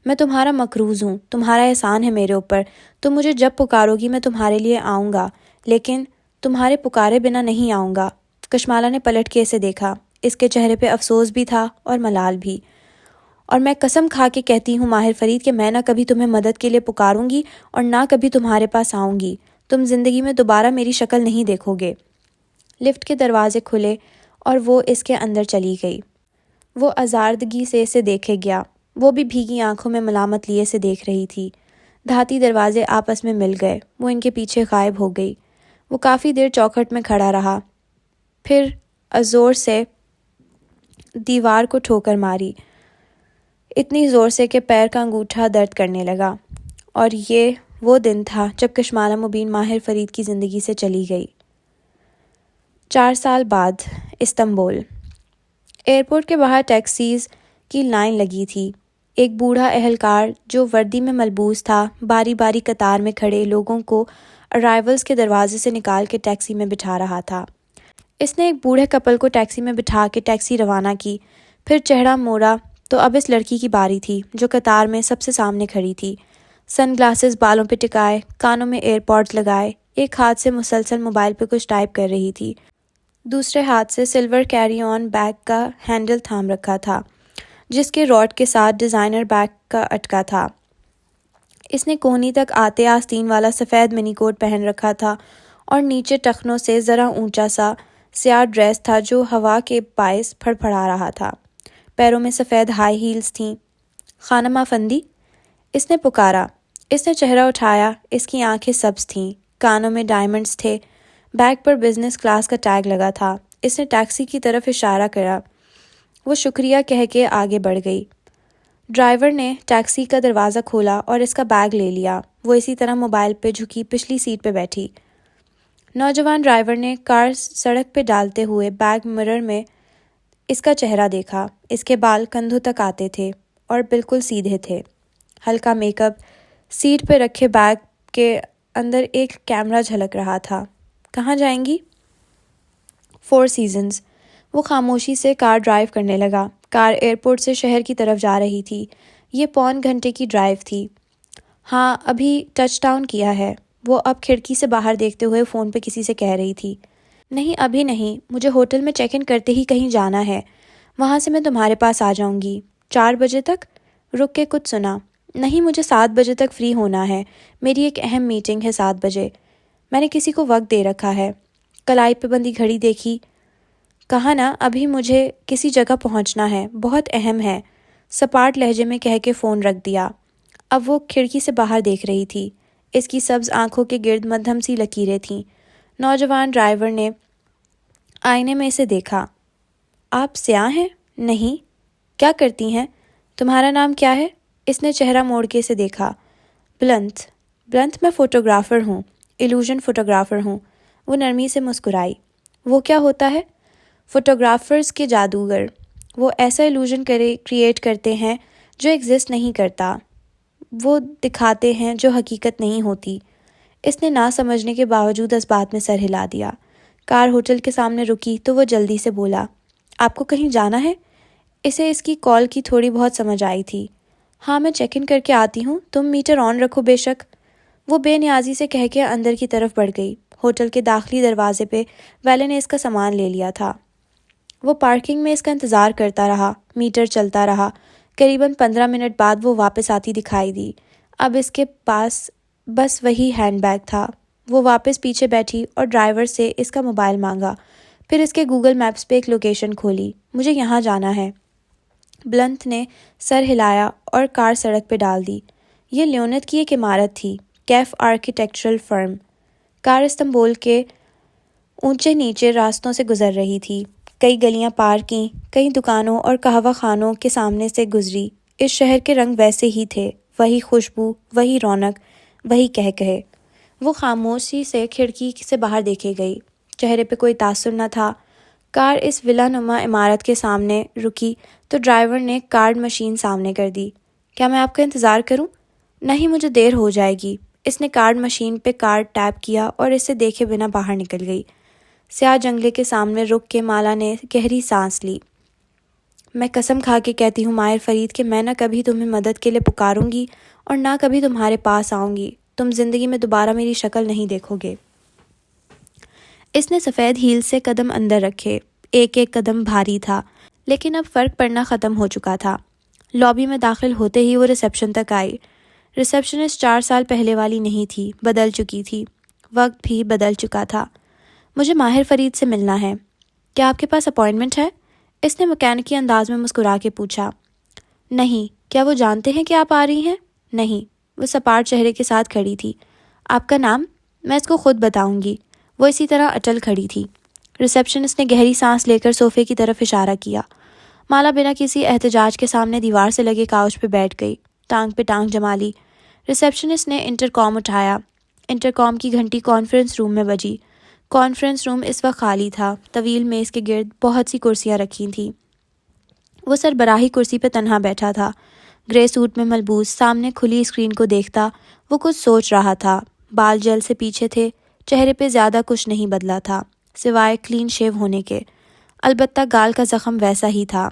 میں تمہارا مقروض ہوں، تمہارا احسان ہے میرے اوپر، تم مجھے جب پکارو گی میں تمہارے لیے آؤں گا، لیکن تمہارے پکارے بنا نہیں آؤں گا۔ کشمالا نے پلٹ کے اسے دیکھا۔ اس کے چہرے پہ افسوس بھی تھا اور ملال بھی۔ اور میں قسم کھا کے کہتی ہوں ماہر فرید کہ میں نہ کبھی تمہیں مدد کے لیے پکاروں گی اور نہ کبھی تمہارے پاس آؤں گی۔ تم زندگی میں دوبارہ میری شکل نہیں دیکھو گے۔ لفٹ کے دروازے کھلے اور وہ اس کے اندر چلی گئی۔ وہ آزردگی سے اسے دیکھے گیا۔ وہ بھی بھیگی آنکھوں میں ملامت لیے سے دیکھ رہی تھی۔ دھاتی دروازے آپس میں مل گئے، وہ ان کے پیچھے غائب ہو گئی۔ وہ کافی دیر چوکھٹ میں کھڑا رہا، پھر زور سے دیوار کو ٹھوکر ماری، اتنی زور سے کہ پیر کا انگوٹھا درد کرنے لگا۔ اور یہ وہ دن تھا جب کشمالا مبین ماہر فرید کی زندگی سے چلی گئی۔ 4 سال بعد استنبول۔ ایئرپورٹ کے باہر ٹیکسیز کی لائن لگی تھی۔ ایک بوڑھا اہلکار جو وردی میں ملبوس تھا باری باری قطار میں کھڑے لوگوں کو ارائیولز کے دروازے سے نکال کے ٹیکسی میں بٹھا رہا تھا۔ اس نے ایک بوڑھے کپل کو ٹیکسی میں بٹھا کے ٹیکسی روانہ کی، پھر چہرہ موڑا تو اب اس لڑکی کی باری تھی جو قطار میں سب سے سامنے کھڑی تھی۔ سن گلاسز بالوں پہ ٹکائے، کانوں میں ایئر پوڈز لگائے، ایک ہاتھ سے مسلسل موبائل پہ کچھ ٹائپ کر رہی تھی، دوسرے ہاتھ سے سلور کیری آن بیگ کا ہینڈل تھام رکھا تھا جس کے راڈ کے ساتھ ڈیزائنر بیگ کا اٹکا تھا۔ اس نے کونی تک آتے آستین والا سفید منی کوٹ پہن رکھا تھا اور نیچے ٹخنوں سے ذرا اونچا سا سیاہ ڈریس تھا جو ہوا کے باعث پھڑ پھڑا رہا تھا۔ پیروں میں سفید ہائی ہیلز تھیں۔ خانم افندی، اس نے پکارا۔ اس نے چہرہ اٹھایا۔ اس کی آنکھیں سبز تھیں، کانوں میں ڈائمنڈز تھے، بیگ پر بزنس کلاس کا ٹیگ لگا تھا۔ اس نے ٹیکسی کی طرف اشارہ کرا۔ وہ شکریہ کہہ کے آگے بڑھ گئی۔ ڈرائیور نے ٹیکسی کا دروازہ کھولا اور اس کا بیگ لے لیا۔ وہ اسی طرح موبائل پہ جھکی پچھلی سیٹ پہ بیٹھی۔ نوجوان ڈرائیور نے کار سڑک پہ ڈالتے ہوئے بیک مرر میں اس کا چہرہ دیکھا۔ اس کے بال کندھوں تک آتے تھے اور بالکل سیدھے تھے، ہلکا میک اپ، سیٹ پہ رکھے بیگ کے اندر ایک کیمرہ جھلک رہا تھا۔ کہاں جائیں گی؟ 4 سیزنز۔ وہ خاموشی سے کار ڈرائیو کرنے لگا۔ کار ایئرپورٹ سے شہر کی طرف جا رہی تھی۔ یہ پون گھنٹے کی ڈرائیو تھی۔ ہاں، ابھی ٹچ ڈاؤن کیا ہے، وہ اب کھڑکی سے باہر دیکھتے ہوئے فون پہ کسی سے کہہ رہی تھی۔ نہیں، ابھی نہیں، مجھے ہوٹل میں چیک ان کرتے ہی کہیں جانا ہے، وہاں سے میں تمہارے پاس آ جاؤں گی۔ 4 بجے تک؟ رک کے کچھ سنا۔ نہیں، مجھے 7 بجے تک فری ہونا ہے، میری ایک اہم میٹنگ ہے 7 بجے۔ میں نے کسی کو وقت دے رکھا ہے۔ کلائی پہ بندی گھڑی دیکھی، کہا نا ابھی مجھے کسی جگہ پہنچنا ہے، بہت اہم ہے، سپاٹ لہجے میں کہہ کے فون رکھ دیا۔ اب وہ کھڑکی سے باہر دیکھ رہی تھی۔ اس کی سبز آنکھوں کے گرد مدھم سی لکیریں تھیں۔ نوجوان ڈرائیور نے آئینے میں اسے دیکھا۔ آپ سیاہ ہیں؟ نہیں۔ کیا کرتی ہیں؟ تمہارا نام کیا ہے؟ اس نے چہرہ موڑ کے اسے دیکھا۔ بلنت۔ بلنت، میں فوٹوگرافر ہوں، ایلوژن فوٹوگرافر ہوں۔ وہ نرمی سے مسکرائی۔ وہ کیا ہوتا ہے؟ فوٹوگرافرز کے جادوگر۔ وہ ایسا ایلوژن کریٹ کرتے ہیں جو ایگزسٹ نہیں کرتا، وہ دکھاتے ہیں جو حقیقت نہیں ہوتی۔ اس نے نہ سمجھنے کے باوجود اس بات میں سر ہلا دیا۔ کار ہوٹل کے سامنے رکی تو وہ جلدی سے بولا، آپ کو کہیں جانا ہے؟ اسے اس کی کال کی تھوڑی بہت سمجھ آئی تھی۔ ہاں، میں چیک ان کر کے آتی ہوں، تم میٹر آن رکھو بے شک۔ وہ بے نیازی سے کہہ کے اندر کی طرف بڑھ گئی۔ ہوٹل کے داخلی دروازے پہ ویلے نے اس کا سامان لے لیا تھا۔ وہ پارکنگ میں اس کا انتظار کرتا رہا۔ میٹر چلتا رہا۔ قریباً 15 منٹ بعد وہ واپس آتی دکھائی دی۔ اب اس کے پاس بس وہی ہینڈ بیگ تھا۔ وہ واپس پیچھے بیٹھی اور ڈرائیور سے اس کا موبائل مانگا، پھر اس کے گوگل میپس پہ ایک لوکیشن کھولی۔ مجھے یہاں جانا ہے۔ بلنت نے سر ہلایا اور کار سڑک پہ ڈال دی۔ یہ لیونت کی ایک عمارت تھی، کیف آرکیٹیکچرل فرم۔ کار استنبول کے اونچے نیچے راستوں سے گزر رہی تھی، کئی گلیاں پار کیں، کئی دکانوں اور قہوہ خانوں کے سامنے سے گزری۔ اس شہر کے رنگ ویسے ہی تھے، وہی خوشبو، وہی رونق، وہی کہے۔ وہ خاموشی سے کھڑکی سے باہر دیکھے گئی، چہرے پہ کوئی تاثر نہ تھا۔ کار اس ولا نما عمارت کے سامنے رکی تو ڈرائیور نے کارڈ مشین سامنے کر دی۔ کیا میں آپ کا انتظار کروں؟ نہیں، مجھے دیر ہو جائے گی۔ اس نے کارڈ مشین پہ کارڈ ٹیپ کیا اور اسے دیکھے بنا باہر نکل گئی۔ سیاہ جنگلے کے سامنے رک کے مالا نے گہری سانس لی۔ میں قسم کھا کے کہتی ہوں ماہر فرید کہ میں نہ کبھی تمہیں مدد کے لیے پکاروں گی اور نہ کبھی تمہارے پاس آؤں گی۔ تم زندگی میں دوبارہ میری شکل نہیں دیکھو گے۔ اس نے سفید ہیل سے قدم اندر رکھے، ایک ایک قدم بھاری تھا، لیکن اب فرق پڑنا ختم ہو چکا تھا۔ لابی میں داخل ہوتے ہی وہ ریسیپشن تک آئی۔ ریسیپشنسٹ 4 سال پہلے والی نہیں تھی، بدل چکی تھی، وقت بھی بدل چکا تھا۔ مجھے ماہر فرید سے ملنا ہے۔ کیا آپ کے پاس اپائنٹمنٹ ہے؟ اس نے مکینکی انداز میں مسکرا کے پوچھا۔ نہیں۔ کیا وہ جانتے ہیں کہ آپ آ رہی ہیں؟ نہیں۔ وہ سپاٹ چہرے کے ساتھ کھڑی تھی۔ آپ کا نام؟ میں اس کو خود بتاؤں گی۔ وہ اسی طرح اٹل کھڑی تھی۔ ریسیپشنسٹ نے گہری سانس لے کر صوفے کی طرف اشارہ کیا۔ مالا بنا کسی احتجاج کے سامنے دیوار سے لگے کاؤچ پہ بیٹھ گئی، ٹانگ پہ ٹانگ جما لی۔ ریسیپشنسٹ نے انٹرکام اٹھایا۔ انٹرکام کی گھنٹی کانفرنس روم میں بجی۔ کانفرنس روم اس وقت خالی تھا، طویل میز کے گرد بہت سی کرسیاں رکھی تھیں۔ وہ سربراہی کرسی پہ تنہا بیٹھا تھا، گرے سوٹ میں ملبوس، سامنے کھلی اسکرین کو دیکھتا۔ وہ کچھ سوچ رہا تھا، بال جل سے پیچھے تھے، چہرے پہ زیادہ کچھ نہیں بدلا تھا سوائے کلین شیو ہونے کے، البتہ گال کا زخم ویسا ہی تھا۔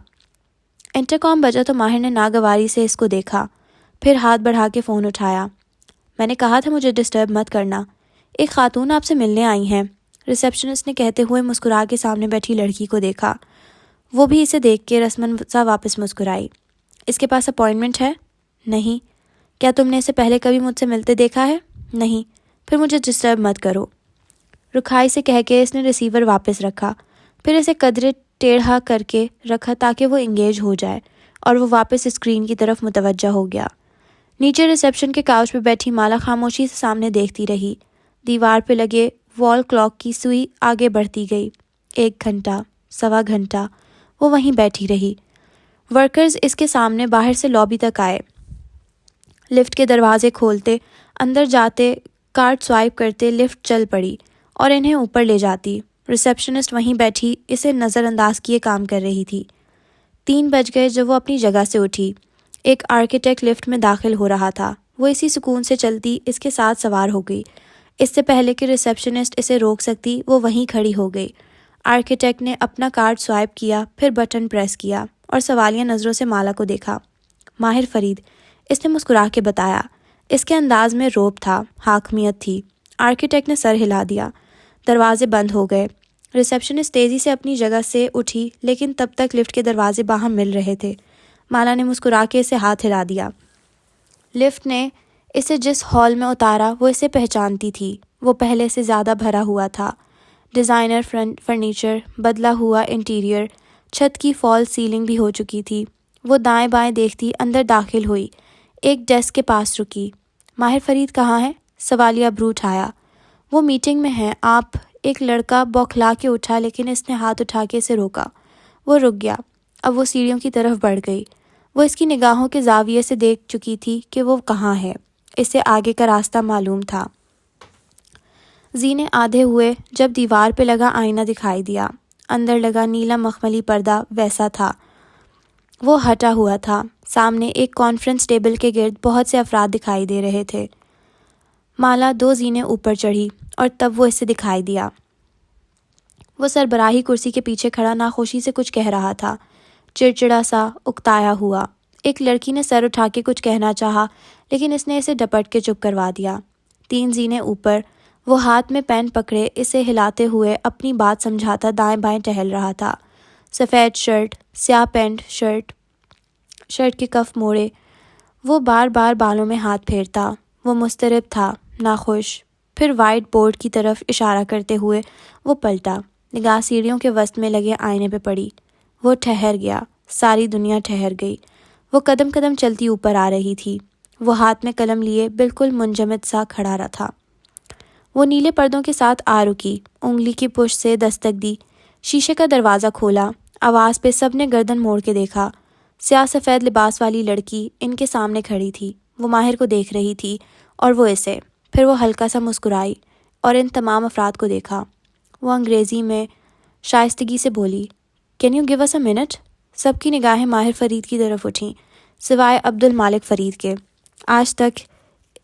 انٹرکام بجا تو ماہر نے ناگواری سے اس کو دیکھا، پھر ہاتھ بڑھا کے فون اٹھایا۔ میں نے کہا تھا مجھے ڈسٹرب مت کرنا، ایک خاتون آپ سے ملنے آئی ہیں۔ ریسیپشنسٹ نے کہتے ہوئے مسکرا کے سامنے بیٹھی لڑکی کو دیکھا۔ وہ بھی اسے دیکھ کے رسماً سا واپس مسکرائی۔ اس کے پاس اپائنٹمنٹ ہے؟ نہیں۔ کیا تم نے اسے پہلے کبھی مجھ سے ملتے دیکھا ہے؟ نہیں۔ پھر مجھے ڈسٹرب مت کرو، رکھائی سے کہہ کے اس نے ریسیور واپس رکھا، پھر اسے قدرے ٹیڑھا کر کے رکھا تاکہ وہ انگیج ہو جائے، اور وہ واپس اسکرین کی طرف متوجہ ہو گیا۔ نیچے ریسیپشن کے کاؤچ پہ بیٹھی مالا خاموشی سے سامنے دیکھتی رہی۔ دیوار پہ لگے وال کلاک کی سوئی آگے بڑھتی گئی۔ 1 گھنٹہ، 1.25 گھنٹہ وہ وہیں بیٹھی رہی۔ ورکرز اس کے سامنے باہر سے لابی تک آئے، لفٹ کے دروازے کھولتے، اندر جاتے، کارڈ سوائپ کرتے لفٹ چل پڑی اور انہیں اوپر لے جاتی۔ ریسیپشنسٹ وہیں بیٹھی اسے نظر انداز کیے کام کر رہی تھی۔ 3 بج گئے جب وہ اپنی جگہ سے اٹھی۔ ایک آرکیٹیکٹ لفٹ میں داخل ہو رہا تھا، وہ اسی سکون سے چلتی اس کے ساتھ سوار ہو گئی۔ اس سے پہلے کہ ریسیپشنسٹ اسے روک سکتی وہ وہیں کھڑی ہو گئی۔ آرکیٹیکٹ نے اپنا کارڈ سوائپ کیا، پھر بٹن پریس کیا اور سوالیہ نظروں سے مالا کو دیکھا۔ ماہر فرید، اس نے مسکرا کے بتایا۔ اس کے انداز میں روب تھا، حاکمیت تھی۔ آرکیٹیکٹ نے سر ہلا دیا۔ دروازے بند ہو گئے۔ ریسیپشنسٹ تیزی سے اپنی جگہ سے اٹھی، لیکن تب تک لفٹ کے دروازے باہم مل رہے تھے۔ مالا نے مسکرا کے اسے ہاتھ ہلا دیا۔ لفٹ نے اسے جس ہال میں اتارا وہ اسے پہچانتی تھی۔ وہ پہلے سے زیادہ بھرا ہوا تھا، ڈیزائنر فرنیچر، بدلا ہوا انٹیریئر، چھت کی فال سیلنگ بھی ہو چکی تھی۔ وہ دائیں بائیں دیکھتی اندر داخل ہوئی، ایک ڈیسک کے پاس رکی۔ ماہر فرید کہاں ہے؟ سوالیہ ابرو اٹھایا۔ وہ میٹنگ میں ہیں آپ۔ ایک لڑکا بوکھلا کے اٹھا، لیکن اس نے ہاتھ اٹھا کے اسے روکا۔ وہ رک گیا۔ اب وہ سیڑھیوں کی طرف بڑھ گئی۔ وہ اس کی نگاہوں کے زاویے سے دیکھ چکی تھی کہ وہ کہاں ہے۔ اسے آگے کا راستہ معلوم تھا۔ زینے آدھے ہوئے جب دیوار پہ لگا آئینہ دکھائی دیا۔ اندر لگا نیلا مخملی پردہ ویسا تھا، وہ ہٹا ہوا تھا۔ سامنے ایک کانفرنس ٹیبل کے گرد بہت سے افراد دکھائی دے رہے تھے۔ مالا 2 زینے اوپر چڑھی اور تب وہ اسے دکھائی دیا۔ وہ سربراہی کرسی کے پیچھے کھڑا ناخوشی سے کچھ کہہ رہا تھا، چڑچڑا سا، اکتایا ہوا۔ ایک لڑکی نے سر اٹھا کے کچھ کہنا چاہا، لیکن اس نے اسے ڈپٹ کے چپ کروا دیا۔ 3 زینے اوپر وہ ہاتھ میں پین پکڑے اسے ہلاتے ہوئے اپنی بات سمجھاتا دائیں بائیں ٹہل رہا تھا۔ سفید شرٹ، سیاہ پینٹ، شرٹ کے کف موڑے، وہ بار بار بالوں میں ہاتھ پھیرتا۔ وہ مضطرب تھا، ناخوش۔ پھر وائٹ بورڈ کی طرف اشارہ کرتے ہوئے وہ پلٹا، نگاہ سیڑھیوں کے وسط میں لگے آئینے پہ پڑی۔ وہ ٹھہر گیا، ساری دنیا ٹھہر گئی۔ وہ قدم قدم چلتی اوپر آ رہی تھی۔ وہ ہاتھ میں قلم لیے بالکل منجمد سا کھڑا رہا تھا۔ وہ نیلے پردوں کے ساتھ آ رکی، انگلی کی پشت سے دستک دی، شیشے کا دروازہ کھولا۔ آواز پہ سب نے گردن موڑ کے دیکھا۔ سیاہ سفید لباس والی لڑکی ان کے سامنے کھڑی تھی۔ وہ ماہر کو دیکھ رہی تھی اور وہ اسے۔ پھر وہ ہلکا سا مسکرائی اور ان تمام افراد کو دیکھا۔ وہ انگریزی میں شائستگی سے بولی، "can you give us a minute?" سب کی نگاہیں ماہر فرید کی طرف اٹھیں، سوائے عبد المالک فرید کے۔ آج تک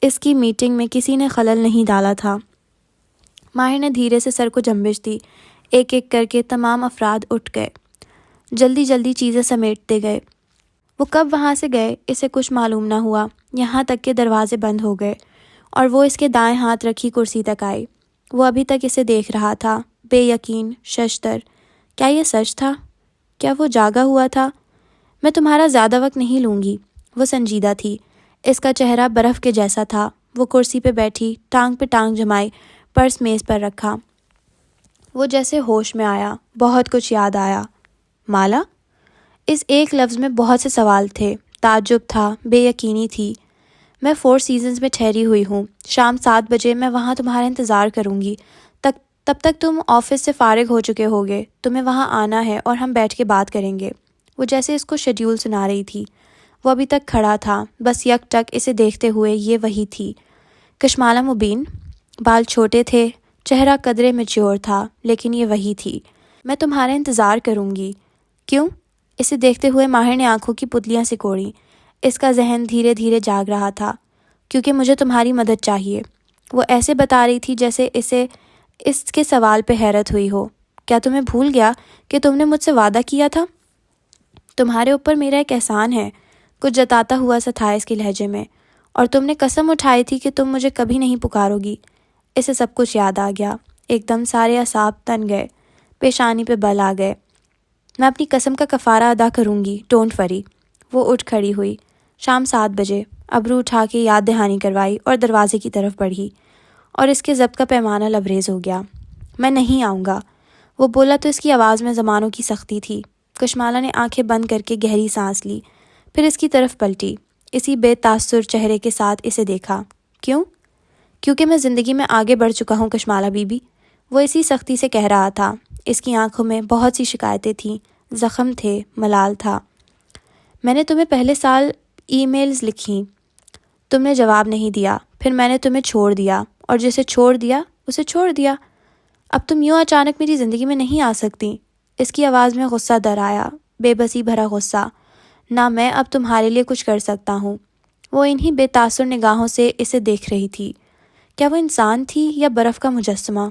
اس کی میٹنگ میں کسی نے خلل نہیں ڈالا تھا۔ ماہر نے دھیرے سے سر کو جنبش دی۔ ایک ایک کر کے تمام افراد اٹھ گئے، جلدی جلدی چیزیں سمیٹتے گئے۔ وہ کب وہاں سے گئے اسے کچھ معلوم نہ ہوا، یہاں تک کہ دروازے بند ہو گئے اور وہ اس کے دائیں ہاتھ رکھی کرسی تک آئی۔ وہ ابھی تک اسے دیکھ رہا تھا، بے یقین، ششدر۔ کیا یہ سچ تھا؟ کیا وہ جاگا ہوا تھا؟ "میں تمہارا زیادہ وقت نہیں لوں گی." وہ سنجیدہ تھی، اس کا چہرہ برف کے جیسا تھا۔ وہ کرسی پہ بیٹھی، ٹانگ پہ ٹانگ جمائی، پرس میز پر رکھا۔ وہ جیسے ہوش میں آیا، بہت کچھ یاد آیا۔ "مالا؟" اس ایک لفظ میں بہت سے سوال تھے، تعجب تھا، بے یقینی تھی۔ "میں 4 سیزنز میں ٹھہری ہوئی ہوں۔ شام 7 بجے میں وہاں تمہارا انتظار کروں گی۔ تب تک تم آفس سے فارغ ہو چکے ہوگے۔ تمہیں وہاں آنا ہے اور ہم بیٹھ کے بات کریں گے۔ وہ جیسے اس کو شیڈیول سنا رہی تھی۔ وہ ابھی تک کھڑا تھا، بس یک ٹک اسے دیکھتے ہوئے۔ یہ وہی تھی، کشمالہ مبین۔ بال چھوٹے تھے، چہرہ قدرے میچیور تھا، لیکن یہ وہی تھی۔ "میں تمہارا انتظار کروں گی." "کیوں؟" اسے دیکھتے ہوئے ماہر نے آنکھوں کی پتلیاں سکوڑیں۔ اس کا ذہن دھیرے دھیرے جاگ رہا تھا۔ "کیونکہ مجھے تمہاری مدد چاہیے." وہ ایسے بتا رہی تھی جیسے اسے اس کے سوال پہ حیرت ہوئی ہو۔ "کیا تمہیں بھول گیا کہ تم نے مجھ سے وعدہ کیا تھا؟ تمہارے اوپر میرا ایک احسان ہے." کچھ جتاتا ہوا سا تھا اس کے لہجے میں۔ "اور تم نے قسم اٹھائی تھی کہ تم مجھے کبھی نہیں پکارو گی." اسے سب کچھ یاد آ گیا۔ ایک دم سارے اعصاب تن گئے، پیشانی پہ بل آ گئے۔ "میں اپنی قسم کا کفارہ ادا کروں گی، ڈونٹ وری." وہ اٹھ کھڑی ہوئی۔ شام 7 بجے، ابرو اٹھا کے یاد دہانی کروائی اور دروازے کی طرف بڑھی، اور اس کے ضبط کا پیمانہ لبریز ہو گیا۔ "میں نہیں آؤں گا." وہ بولا تو اس کی آواز میں زمانوں کی سختی تھی۔ کشمالہ نے آنکھیں بند کر کے گہری سانس لی، پھر اس کی طرف پلٹی، اسی بے تاثر چہرے کے ساتھ اسے دیکھا۔ "کیوں؟" "کیونکہ میں زندگی میں آگے بڑھ چکا ہوں کشمالہ بی بی." وہ اسی سختی سے کہہ رہا تھا۔ اس کی آنکھوں میں بہت سی شکایتیں تھیں، زخم تھے، ملال تھا۔ "میں نے تمہیں پہلے سال ای میلز لکھیں، تم نے جواب نہیں دیا۔ پھر میں نے تمہیں چھوڑ دیا، اور جسے چھوڑ دیا اسے چھوڑ دیا۔ اب تم یوں اچانک میری زندگی میں نہیں آ سکتی." اس کی آواز میں غصہ در آیا، بے بسی بھرا غصہ۔ "نہ میں اب تمہارے لیے کچھ کر سکتا ہوں." وہ انہی بے تاثر نگاہوں سے اسے دیکھ رہی تھی۔ کیا وہ انسان تھی یا برف کا مجسمہ؟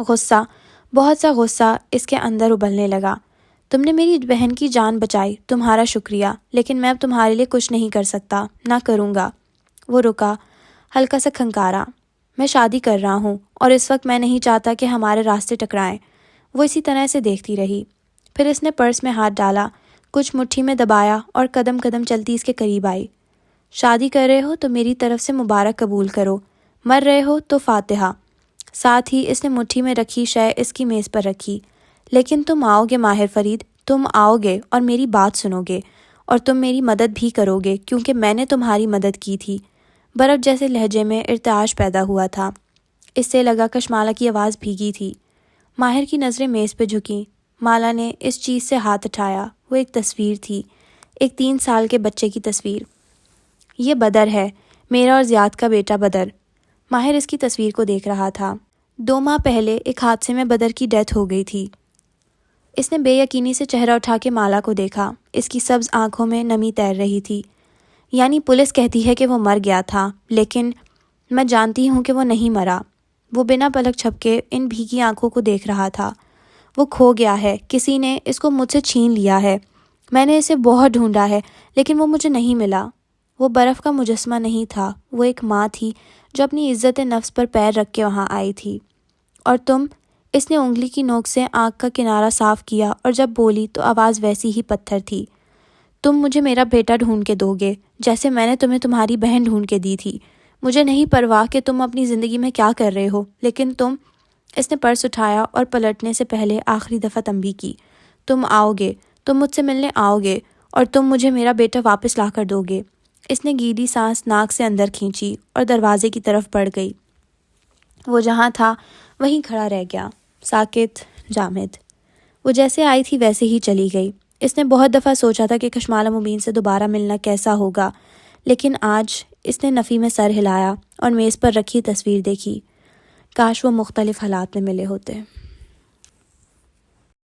غصہ، بہت سا غصہ اس کے اندر ابلنے لگا۔ "تم نے میری بہن کی جان بچائی، تمہارا شکریہ، لیکن میں اب تمہارے لیے کچھ نہیں کر سکتا، نہ کروں گا." وہ رکا، ہلکا سا کھنکارا۔ "میں شادی کر رہا ہوں، اور اس وقت میں نہیں چاہتا کہ ہمارے راستے ٹکرائیں." وہ اسی طرح سے دیکھتی رہی۔ پھر اس نے پرس میں ہاتھ ڈالا، کچھ مٹھی میں دبایا اور قدم قدم چلتی اس کے قریب آئی۔ "شادی کر رہے ہو تو میری طرف سے مبارک قبول کرو، مر رہے ہو تو فاتحہ." ساتھ ہی اس نے مٹھی میں رکھی شے اس کی میز پر رکھی۔ "لیکن تم آؤ گے ماہر فرید، تم آؤ گے اور میری بات سنو گے، اور تم میری مدد بھی کرو گے کیونکہ میں نے تمہاری مدد کی تھی." برف جیسے لہجے میں ارتعاش پیدا ہوا تھا۔ اس سے لگا کشمالہ کی آواز بھیگی تھی۔ ماہر کی نظریں میز پہ جھکیں۔ مالا نے اس چیز سے ہاتھ اٹھایا۔ وہ ایک تصویر تھی، ایک 3 سال کے بچے کی تصویر۔ "یہ بدر ہے، میرا اور زیاد کا بیٹا بدر." ماہر اس کی تصویر کو دیکھ رہا تھا۔ 2 ماہ پہلے ایک حادثے میں بدر کی ڈیتھ ہو گئی تھی۔ اس نے بے یقینی سے چہرہ اٹھا کے مالا کو دیکھا۔ اس کی سبز آنکھوں میں نمی تیر رہی تھی۔ "یعنی پولیس کہتی ہے کہ وہ مر گیا تھا، لیکن میں جانتی ہوں کہ وہ نہیں مرا." وہ بنا پلک جھپکے ان بھیگی آنکھوں کو دیکھ رہا تھا۔ "وہ کھو گیا ہے، کسی نے اس کو مجھ سے چھین لیا ہے۔ میں نے اسے بہت ڈھونڈا ہے، لیکن وہ مجھے نہیں ملا." وہ برف کا مجسمہ نہیں تھا، وہ ایک ماں تھی جو اپنی عزت نفس پر پیر رکھ کے وہاں آئی تھی۔ "اور تم؟" اس نے انگلی کی نوک سے آنکھ کا کنارہ صاف کیا اور جب بولی تو آواز ویسی ہی پتھر تھی۔ "تم مجھے میرا بیٹا ڈھونڈ کے دو گے، جیسے میں نے تمہیں تمہاری بہن ڈھونڈ کے دی تھی۔ مجھے نہیں پرواہ کہ تم اپنی زندگی میں کیا کر رہے ہو، لیکن تم..." اس نے پرس اٹھایا اور پلٹنے سے پہلے آخری دفعہ تنبیہ کی۔ "تم آؤ گے، تم مجھ سے ملنے آؤ گے اور تم مجھے میرا بیٹا واپس لا کر دو گے۔ اس نے گیلی سانس ناک سے اندر کھینچی اور دروازے کی طرف بڑھ گئی۔ وہ جہاں تھا وہیں کھڑا رہ گیا، ساکت، جامد۔ وہ جیسے آئی تھی ویسے ہی چلی گئی۔ اس نے بہت دفعہ سوچا تھا کہ کشمالہ مبین سے دوبارہ ملنا کیسا ہوگا، لیکن آج اس نے نفی میں سر ہلایا اور میز پر رکھی تصویر دیکھی۔ کاش وہ مختلف حالات میں ملے ہوتے۔